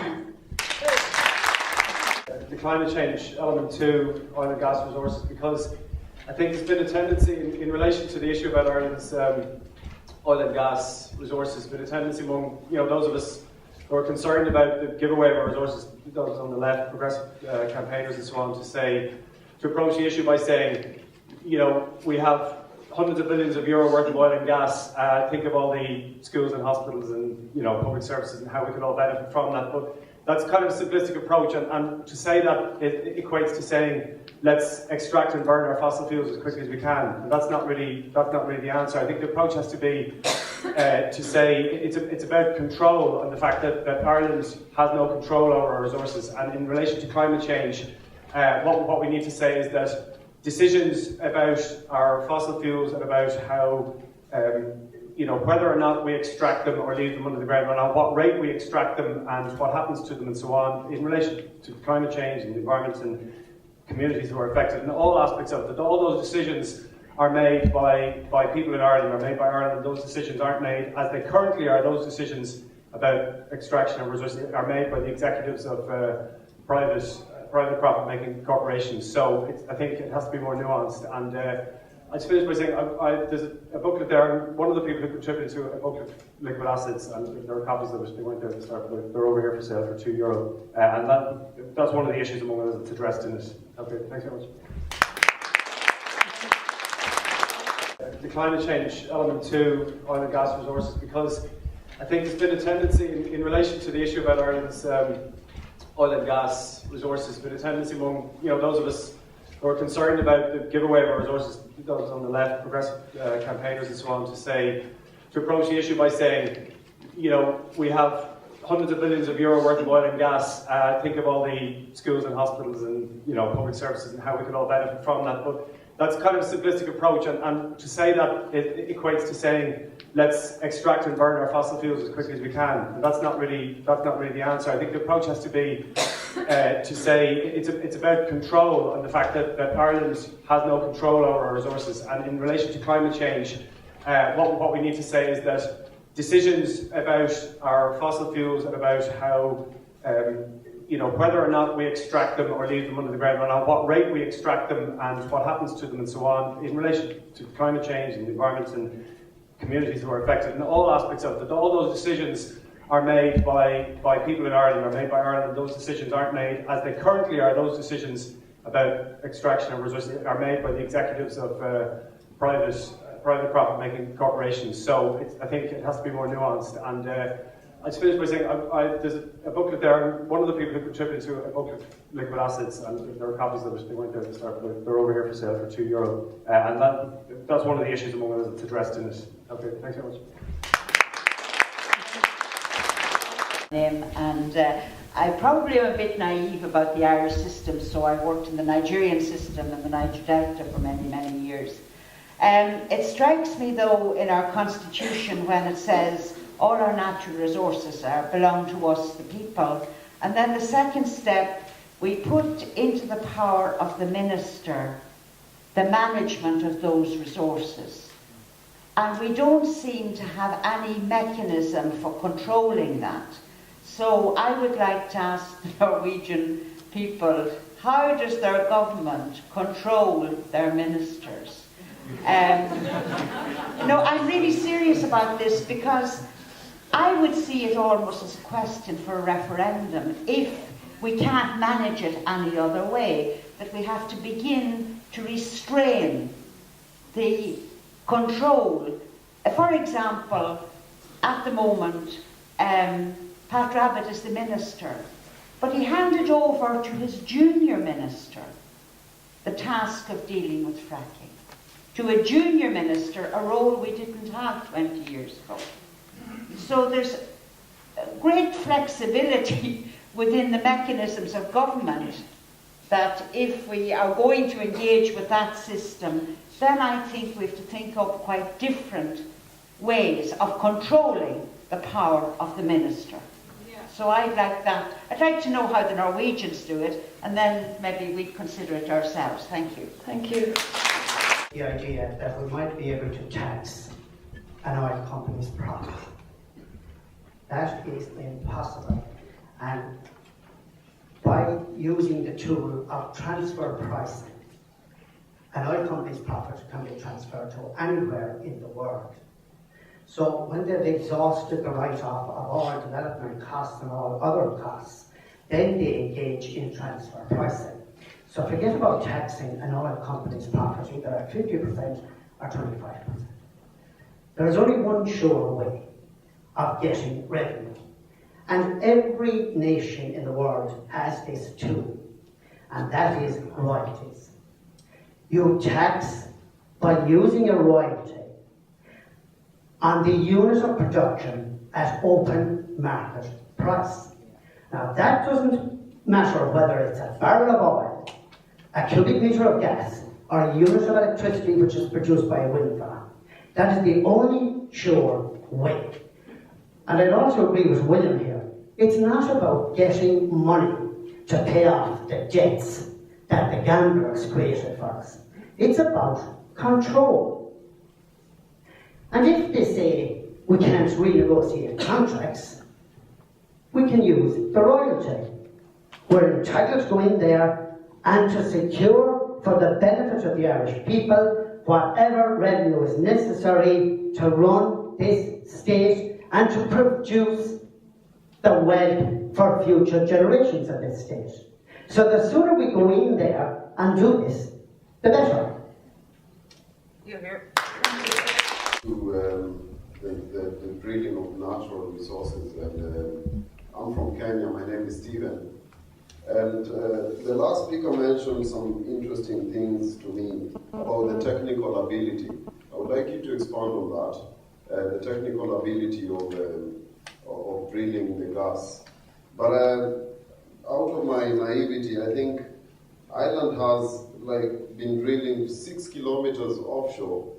The climate change element to oil and gas resources, because I think there's been a tendency in relation to the issue about Ireland's oil and gas resources, been a tendency among those of us who are concerned about the giveaway of our resources, those on the left, progressive campaigners and so on, to approach the issue by saying, we have hundreds of billions of euro worth of oil and gas. Think of all the schools and hospitals and public services and how we could all benefit from that. But that's kind of a simplistic approach, and to say that it equates to saying let's extract and burn our fossil fuels as quickly as we can. And that's not really the answer. I think the approach has to be to say it's about control and the fact that Ireland has no control over our resources. And in relation to climate change, what we need to say is that decisions about our fossil fuels and about how whether or not we extract them or leave them under the ground, and at what rate we extract them and what happens to them and so on, in relation to climate change and the environment and communities who are affected, and all aspects of it, all those decisions are made by people in Ireland, are made by Ireland. Those decisions aren't made as they currently are. Those decisions about extraction of resources are made by the executives of private profit-making corporations. So I think it has to be more nuanced. And I'd finish by saying there's a booklet there, and one of the people who contributed to a booklet, Liquid Assets, and there are copies of it, they weren't there at the start, but they're over here for sale for €2. And that's one of the issues among others that's addressed in it. Okay, thanks very much. The climate change element to oil and gas resources, because I think there's been a tendency in relation to the issue about Ireland's oil and gas resources, there's been a tendency among those of us who are concerned about the giveaway of our resources, those on the left, progressive campaigners and so on, to approach the issue by saying, we have hundreds of billions of euro worth of oil and gas. Think of all the schools and hospitals and public services and how we could all benefit from that. But that's kind of a simplistic approach, and to say that it equates to saying let's extract and burn our fossil fuels as quickly as we can. And that's not really the answer. I think the approach has to be to say it's about control and the fact that Ireland has no control over our resources. And in relation to climate change, what we need to say is that decisions about our fossil fuels and about how whether or not we extract them or leave them under the ground, and at what rate we extract them and what happens to them and so on, in relation to climate change and the environment and communities who are affected, and all aspects of it, all those decisions are made by people in Ireland, are made by Ireland. Those decisions aren't made as they currently are. Those decisions about extraction of resources are made by the executives of private profit-making corporations. So I think it has to be more nuanced. And I'd finish by saying there's a booklet there, and one of the people who contributed to a booklet, Liquid Assets, and there are copies of it, they weren't there at the start, but they're over here for sale for €2. And that's one of the issues among others that's addressed in it. Okay, thanks very much. I probably am a bit naive about the Irish system, so I worked in the Nigerian system and the Niger Delta for many, many years. It strikes me, though, in our constitution when it says all our natural resources belong to us, the people, and then the second step, we put into the power of the minister the management of those resources. And we don't seem to have any mechanism for controlling that. So I would like to ask the Norwegian people, how does their government control their ministers? No, I'm really serious about this, because I would see it almost as a question for a referendum. If we can't manage it any other way, that we have to begin to restrain the control. For example, at the moment, Pat Rabbitte is the minister, but he handed over to his junior minister the task of dealing with fracking. To a junior minister, a role we didn't have 20 years ago. So there's great flexibility within the mechanisms of government that if we are going to engage with that system, then I think we have to think of quite different ways of controlling the power of the minister. So I'd like that. I'd like to know how the Norwegians do it, and then maybe we consider it ourselves. Thank you. Thank you. The idea that we might be able to tax an oil company's profit. That is impossible. And by using the tool of transfer pricing, an oil company's profit can be transferred to anywhere in the world. So when they've exhausted the write-off of all development costs and all other costs, then they engage in transfer pricing. So forget about taxing an oil company's profit either at 50% or 25%. There is only one sure way of getting revenue. And every nation in the world has this too, and that is royalties. You tax by using a royalty on the unit of production at open market price. Now that doesn't matter whether it's a barrel of oil, a cubic metre of gas, or a unit of electricity which is produced by a wind farm. That is the only sure way. And I'd also agree with William here. It's not about getting money to pay off the debts that the gamblers created for us. It's about control. And if they say we can't renegotiate contracts, we can use the royalty. We're entitled to go in there and to secure for the benefit of the Irish people whatever revenue is necessary to run this state and to produce the wealth for future generations of this state. So the sooner we go in there and do this, the better. You hear? To the drilling of natural resources, and I'm from Kenya. My name is Stephen, and the last speaker mentioned some interesting things to me about the technical ability. I would like you to expand on that, the technical ability of drilling the gas. But out of my naivety, I think Ireland has been drilling 6 kilometers offshore,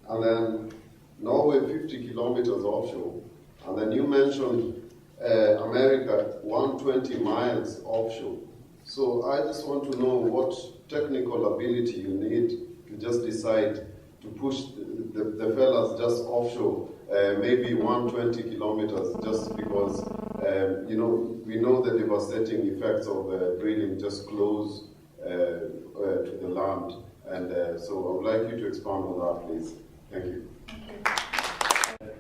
and then Norway 50 kilometers offshore, and then you mentioned America 120 miles offshore. So I just want to know what technical ability you need to just decide to push the fellas just offshore, maybe 120 kilometers, just because we know the devastating effects of drilling just close to the land, and so I would like you to expand on that, please. Thank you.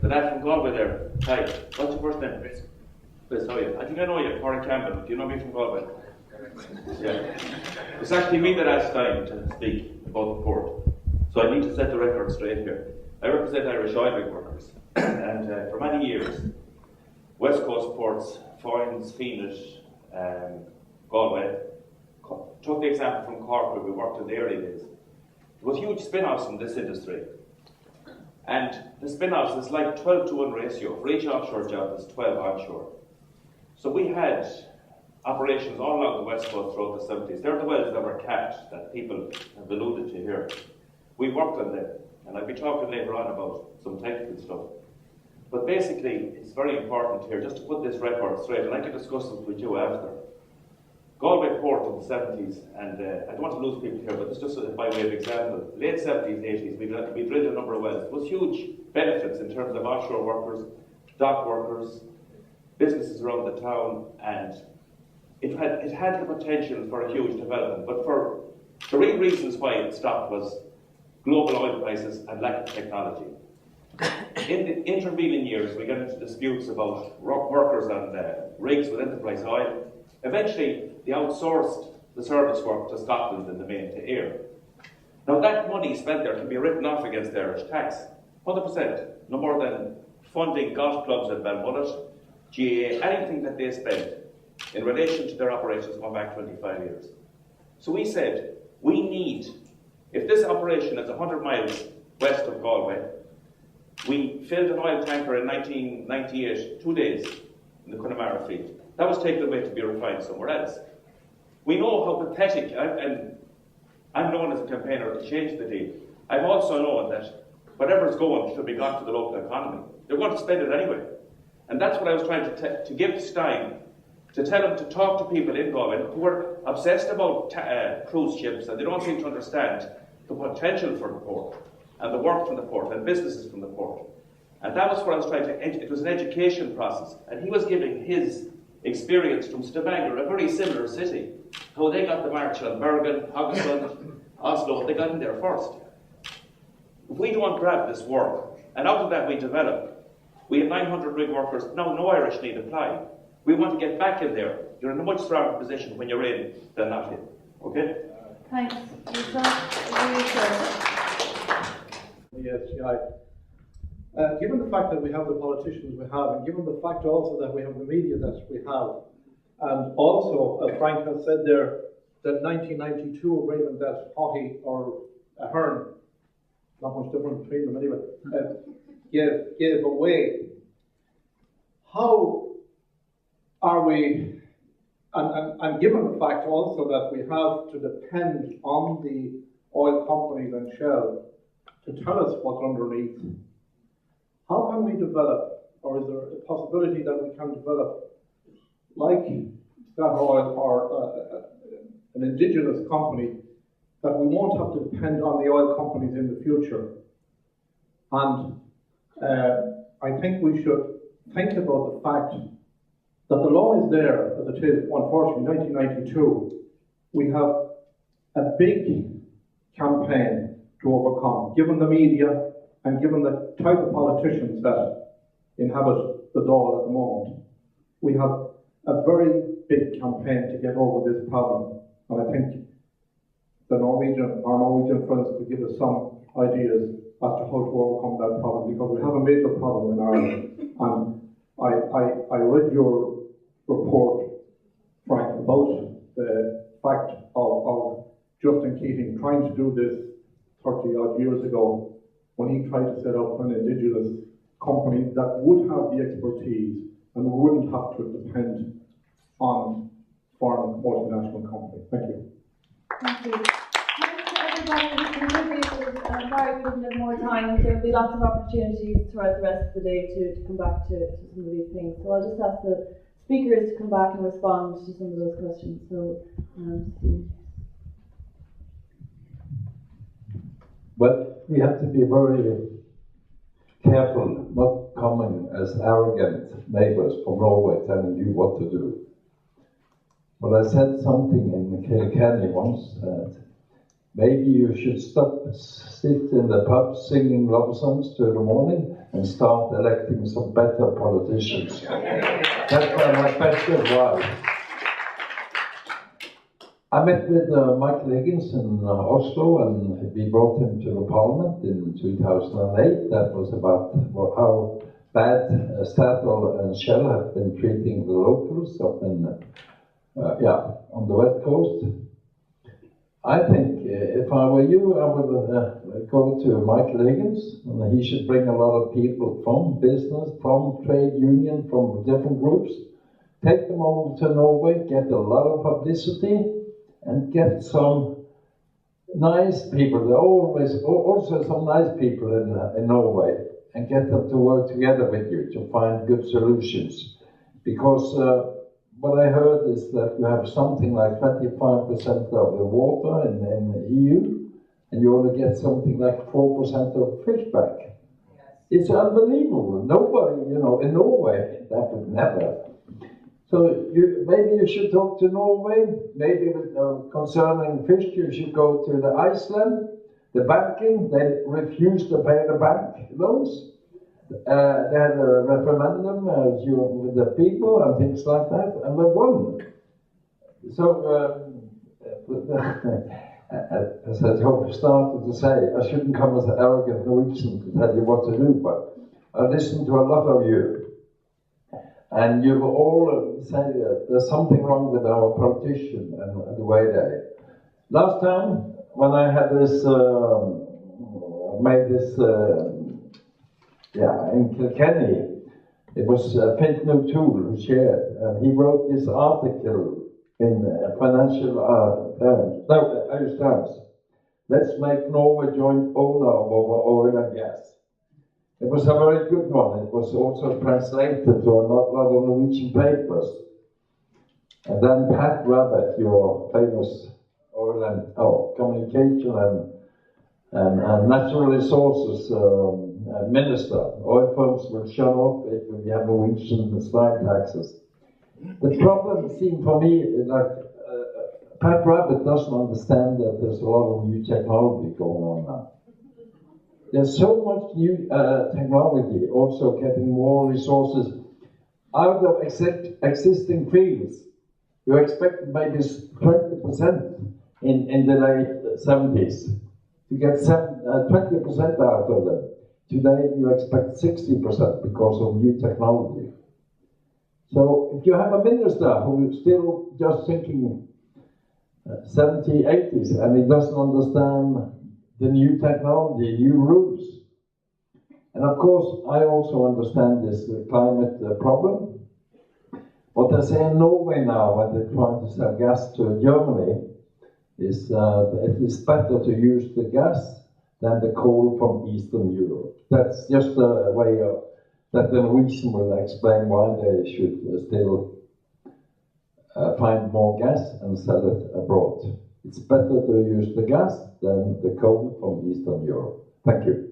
The lad from Galway there. Hi. What's your first name? Chris, how are you? I think I know you, Corey Campbell. Do you know me from Galway? Yeah. It's actually me that asked time to speak about the port. So I need to set the record straight here. I represent Irish oil rig workers. And for many years, West Coast ports, Foynes, Phoenix, Galway, took the example from Cork where we worked in the early days. There was huge spin-offs in this industry. And the spin-offs is like 12-to-1 ratio. For each offshore job, there's 12 onshore. So we had operations all along the West Coast throughout the 70s. They're the wells that were capped that people have alluded to here. We worked on them, and I'll be talking later on about some technical stuff. But basically, it's very important here, just to put this record straight, and I can discuss it with you after. Galway Port in the 70s, and I don't want to lose people here, but it's just by way of example. Late 70s, 80s, we drilled a number of wells. It was huge benefits in terms of offshore workers, dock workers, businesses around the town, and it had the potential for a huge development. But for the real reasons why it stopped was global oil prices and lack of technology. In the intervening years, we got into disputes about workers on rigs with Enterprise Oil. Eventually, they outsourced the service work to Scotland and the main to Ayr. Now that money spent there can be written off against Irish tax, 100%, no more than funding golf clubs at Balmullet, GAA, anything that they spent in relation to their operations going back 25 years. So we said, we need, if this operation is 100 miles west of Galway, we filled an oil tanker in 1998, 2 days, in the Connemara field. That was taken away to be refined somewhere else. We know how pathetic, and I'm known as a campaigner to change the deal. I've also known that whatever's going should be got to the local economy. They're going to spend it anyway. And that's what I was trying to give Stein, to tell him to talk to people in Galway who are obsessed about cruise ships, and they don't seem to understand the potential for the port, and the work from the port, and businesses from the port. And that was what I was trying to, it was an education process. And he was giving his experience from Stavanger, a very similar city, how they got the march on Bergen, Haugesund, Oslo, they got in there first. If we don't grab this work, and out of that we develop, we have 900 rig workers, now no Irish need apply. We want to get back in there. You're in a much stronger position when you're in than not in. Okay? Thanks. the SGI. Given the fact that we have the politicians we have, and given the fact also that we have the media that we have, and also, as Frank has said there, that 1992 agreement that Haughey or Ahern, not much difference between them anyway, gave away. How are we, and given the fact also that we have to depend on the oil companies and Shell to tell us what's underneath, how can we develop, or is there a possibility that we can develop, like Statoil or an indigenous company, that we won't have to depend on the oil companies in the future? And I think we should think about the fact that the law is there as it is, unfortunately, 1992. We have a big campaign to overcome, given the media and given the type of politicians that inhabit the Dáil at the moment. We have a very big campaign to get over this problem, and I think our Norwegian friends could give us some ideas as to how to overcome that problem, because we have a major problem in Ireland. And I read your report, Frank, about the fact of Justin Keating trying to do this 30 odd years ago, when he tried to set up an indigenous company that would have the expertise and wouldn't have to depend on foreign multinational companies. Thank you. Thank you. Thanks to everybody who contributed. I'm sorry we didn't have more time. There will be lots of opportunities throughout the rest of the day to come back to some of these things. So I'll just ask the speakers to come back and respond to some of those questions. So, Steve. But we have to be very careful not coming as arrogant neighbors from Norway telling you what to do. But I said something in Kilkenny once that maybe you should sit in the pub singing love songs till the morning and start electing some better politicians. That's my best advice. I met with Michael Higgins in Oslo, and we brought him to the parliament in 2008. That was about how bad Statoil and Shell have been treating the locals up in, on the west coast. I think if I were you, I would go to Michael Higgins, and he should bring a lot of people from business, from trade union, from different groups, take them over to Norway, get a lot of publicity, and get some nice people. There are always also some nice people in Norway, and get them to work together with you to find good solutions. Because what I heard is that you have something like 25% of the water in the EU, and you only get something like 4% of fish back. It's unbelievable. Nobody, in Norway, that would never. So maybe you should talk to Norway. Maybe concerning fish, you should go to the Iceland. The banking, they refused to pay the bank loans. They had a referendum with the people and things like that, and they won. So, as I started to say, I shouldn't come as an arrogant Norwegian to tell you what to do, but I listened to a lot of you. And you all say there's something wrong with our politician and the way they. Last time, when I had this, in Kilkenny, it was Fintan O'Toole who shared, and he wrote this article in Irish Times. Let's make Norway joint owner of our oil and gas. It was a very good one. It was also translated to a lot of Norwegian papers. And then Pat Rabbitt, your famous oil and communication and natural resources minister, oil firms will shut off if we have Norwegian slide taxes. The problem seemed for me like Pat Rabbitt doesn't understand that there's a lot of new technology going on now. There's so much new technology, also getting more resources out of existing fields. You expect maybe 20% in the late 70s. you get 20% out of them. Today you expect 60% because of new technology. So if you have a minister who is still just thinking 70s, 80s, and he doesn't understand the new technology, new rules. And of course, I also understand this climate problem. What they say in Norway now, when they're trying to sell gas to Germany, is it is better to use the gas than the coal from Eastern Europe. That's just a way of, that the Norwegian will explain why they should still find more gas and sell it abroad. It's better to use the gas than the coal from Eastern Europe. Thank you.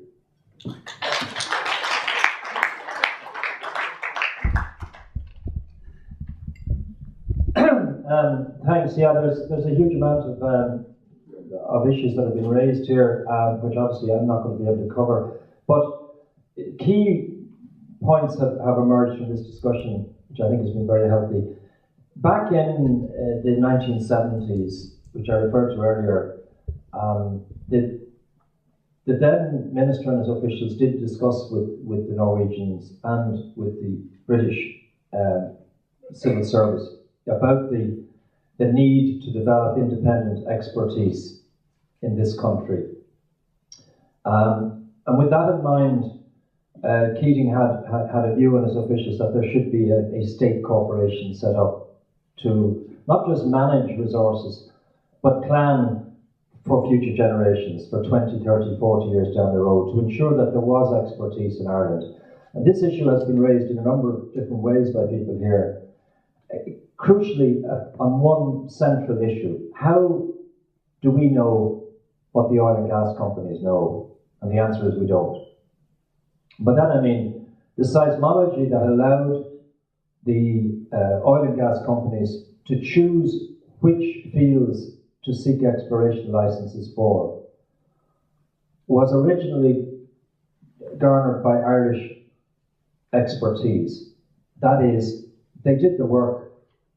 Thanks. Yeah, there's a huge amount of issues that have been raised here, which obviously I'm not going to be able to cover. But key points have emerged from this discussion, which I think has been very healthy. Back in the 1970s, which I referred to earlier, the then minister and his officials did discuss with the Norwegians and with the British civil service about the need to develop independent expertise in this country. And with that in mind, Keating had a view on his officials that there should be a state corporation set up to not just manage resources, but plan for future generations, for 20, 30, 40 years down the road, to ensure that there was expertise in Ireland. And this issue has been raised in a number of different ways by people here. Crucially, on one central issue, how do we know what the oil and gas companies know? And the answer is we don't. But then I mean, the seismology that allowed the oil and gas companies to choose which fields to seek exploration licenses for was originally garnered by Irish expertise. That is, they did the work,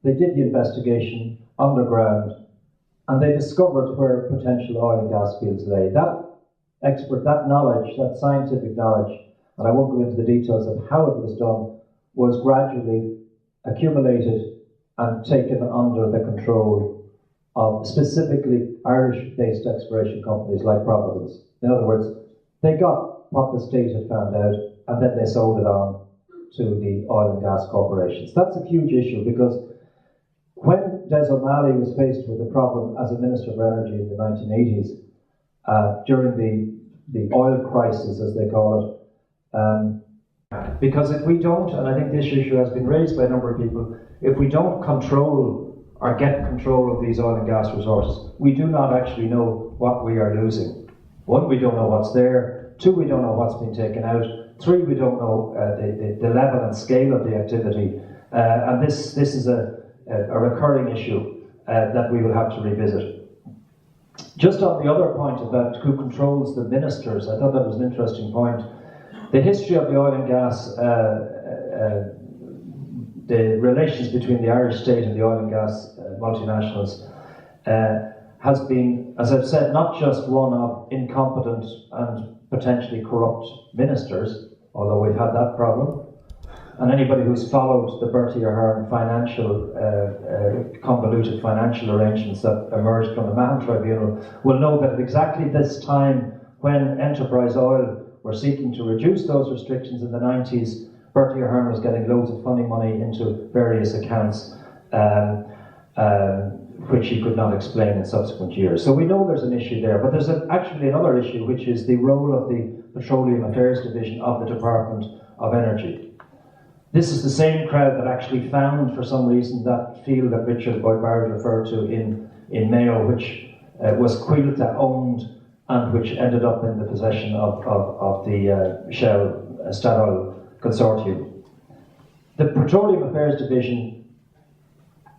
they did the investigation underground, and they discovered where potential oil and gas fields lay. That knowledge, that scientific knowledge, and I won't go into the details of how it was done, was gradually accumulated and taken under the control of specifically Irish-based exploration companies like Providence. In other words, they got what the state had found out, and then they sold it on to the oil and gas corporations. That's a huge issue, because when Des O'Malley was faced with the problem as a Minister for Energy in the 1980s, during the oil crisis, as they call it, because if we don't, and I think this issue has been raised by a number of people, if we don't control or get control of these oil and gas resources, we do not actually know what we are losing. One, we don't know what's there. Two, we don't know what's been taken out. Three, we don't know the level and scale of the activity. And this is a recurring issue that we will have to revisit. Just on the other point about who controls the ministers, I thought that was an interesting point. The history of the oil and gas, the relations between the Irish state and the oil and gas multinationals has been, as I've said, not just one of incompetent and potentially corrupt ministers, although we've had that problem. And anybody who's followed the Bertie Ahern convoluted financial arrangements that emerged from the Mahon Tribunal will know that at exactly this time, when Enterprise Oil were seeking to reduce those restrictions in the 90s, Bertie Ahern was getting loads of funny money into various accounts, which he could not explain in subsequent years. So we know there's an issue there, but there's actually another issue, which is the role of the Petroleum Affairs Division of the Department of Energy. This is the same crowd that actually found, for some reason, that field that Richard Boyd Barrett referred to in Mayo, which was Quilta owned and which ended up in the possession of the Shell Statoil consortium. The Petroleum Affairs Division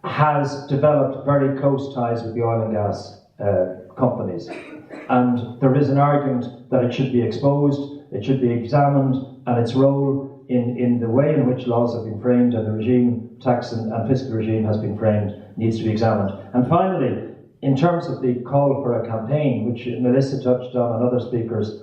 has developed very close ties with the oil and gas companies, and there is an argument that it should be exposed, it should be examined, and its role in the way in which laws have been framed and the regime, tax and fiscal regime has been framed, needs to be examined. And finally, in terms of the call for a campaign, which Melissa touched on and other speakers,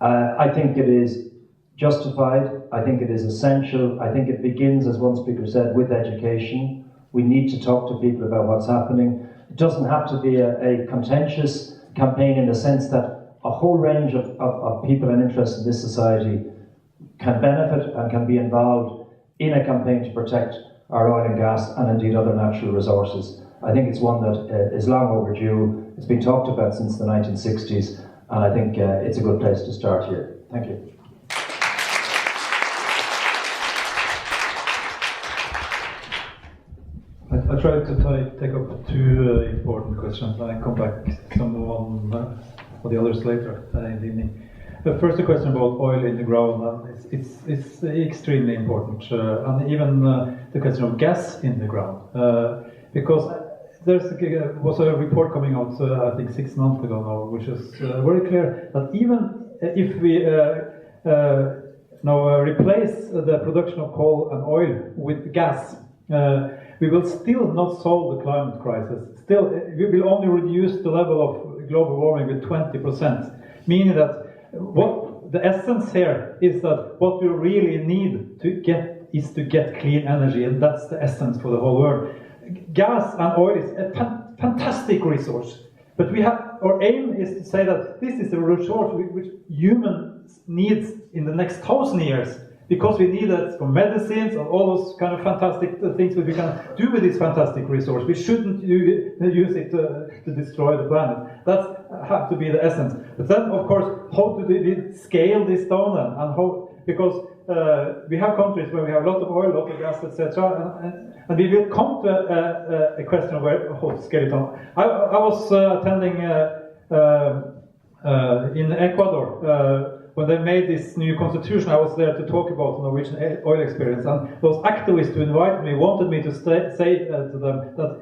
I think it is justified. I think it is essential. I think it begins, as one speaker said, with education. We need to talk to people about what's happening. It doesn't have to be a contentious campaign in the sense that a whole range of people and interests in this society can benefit and can be involved in a campaign to protect our oil and gas and indeed other natural resources. I think it's one that is long overdue. It's been talked about since the 1960s, and I think it's a good place to start here. Thank you. I tried to take up two important questions, and I come back to some on the others later in the evening. First, a question about oil in the ground. It's extremely important, and even the question of gas in the ground, because there was a report coming out, I think 6 months ago now, which is very clear that even if we now replace the production of coal and oil with gas, we will still not solve the climate crisis. Still, we will only reduce the level of global warming with 20%, meaning that what the essence here is that what we really need to get is to get clean energy, and that's the essence for the whole world. Gas and oil is a fantastic resource, but our aim is to say that this is a resource which humans needs in the next 1,000 years, because we need it for medicines and all those kind of fantastic things that we can do with this fantastic resource. We shouldn't use it to destroy the planet. That's have to be the essence. But then, of course, how do we scale this down then? And how, because we have countries where we have a lot of oil, a lot of gas, etc., and we will come to a question of how to scale it down. I was attending in Ecuador when they made this new constitution. I was there to talk about the Norwegian oil experience, and those activists who invited me wanted me to say to them that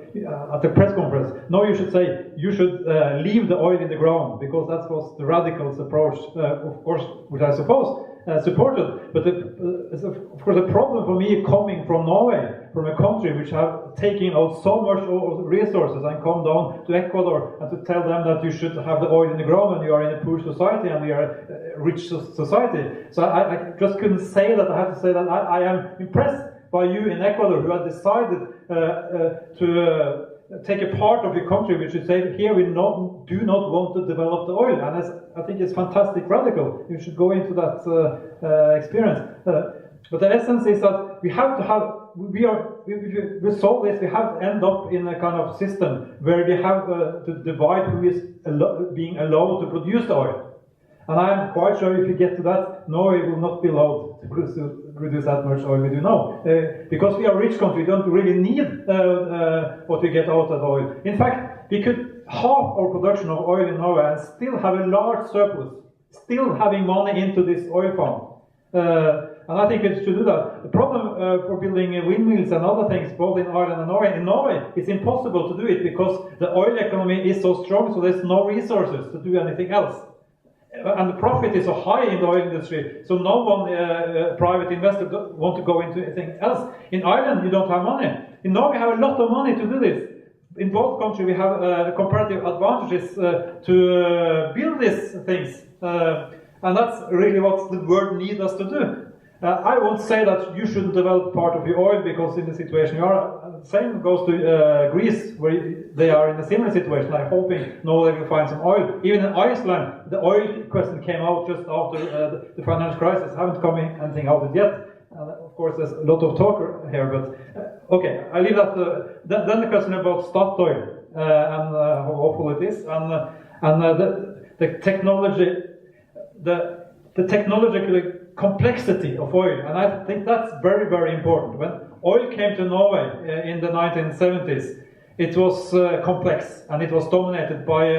at the press conference, no, you should say, you should leave the oil in the ground, because that was the radicals' approach, of course, which I suppose supported. But of course, the problem for me coming from Norway, from a country which have taken out so much resources, and come down to Ecuador and to tell them that you should have the oil in the ground, and you are in a poor society and we are a rich society. So I just couldn't say that. I have to say that I am impressed by you in Ecuador, who have decided to take a part of your country which you say, here we do not want to develop the oil. And I think it's fantastic radical. You should go into that experience. But the essence is that we have to have, we solve this, we have to end up in a kind of system where we have to divide who is being allowed to produce the oil. And I'm quite sure if you get to that, Norway will not be allowed to produce that much oil we do now. Because we are a rich country, we don't really need what we get out of oil. In fact, we could halve our production of oil in Norway and still have a large surplus, still having money into this oil fund. And I think we should do that. The problem for building windmills and other things, both in Ireland and Norway, in Norway it's impossible to do it because the oil economy is so strong, so there's no resources to do anything else. And the profit is so high in the oil industry, so no one private investor want to go into anything else. In Ireland, you don't have money. In Norway, we have a lot of money to do this. In both countries, we have comparative advantages to build these things. And that's really what the world needs us to do. I won't say that you shouldn't develop part of your oil because in the situation you are. Same goes to Greece, where they are in a similar situation. I'm hoping now they will find some oil. Even in Iceland, the oil question came out just after the financial crisis. Haven't come anything out of it yet. Of course, there's a lot of talk here, but okay, I leave that. Then the question about Statoil and how awful it is, and the technology, the technological complexity of oil, and I think that's very, very important. When oil came to Norway in the 1970s, it was complex and it was dominated by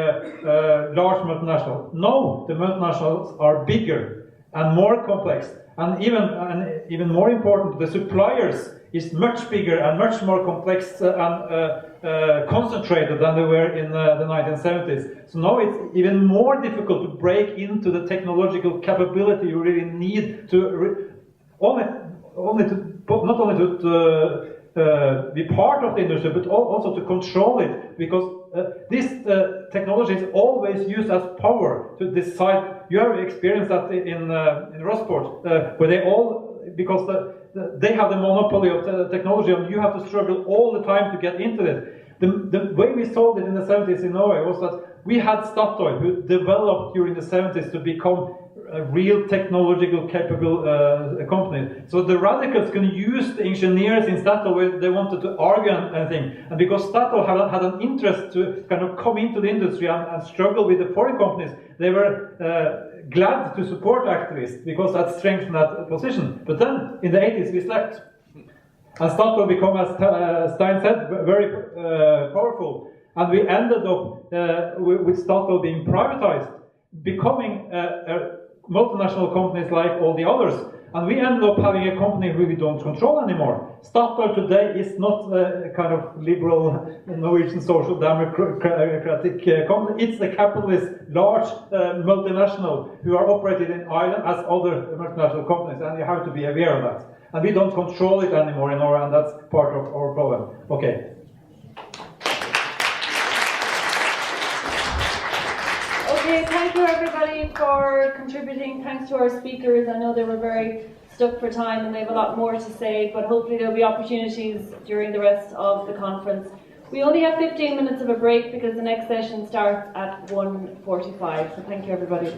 large multinationals. Now the multinationals are bigger and more complex, and even more important, the suppliers is much bigger and much more complex and concentrated than they were in the 1970s. So now it's even more difficult to break into the technological capability you really need to not only to be part of the industry, but also to control it, because this technology is always used as power to decide. You have experienced that in Rossport, where they all, because they have the monopoly of the technology, and you have to struggle all the time to get into it. The way we solved it in the 70s in Norway was that we had Statoil, who developed during the 70s to become a real technological capable company. So the radicals can use the engineers in Statoil where they wanted to argue anything. And because Statoil had an interest to kind of come into the industry and struggle with the foreign companies, they were glad to support activists because that strengthened that position. But then in the 80s we slept. And Statoil became, as Stein said, very powerful. And we ended up with Statoil being privatized, becoming multinational companies like all the others. And we ended up having a company we don't control anymore. Statoil today is not a kind of liberal Norwegian social democratic company. It's a capitalist, large multinational who are operated in Ireland as other multinational companies, and you have to be aware of that. And we don't control it anymore in Norway, and that's part of our problem. Okay. Okay, thank you everybody for contributing. Thanks to our speakers. I know they were very stuck for time and they have a lot more to say, but hopefully there'll be opportunities during the rest of the conference. We only have 15 minutes of a break because the next session starts at 1:45, so thank you everybody.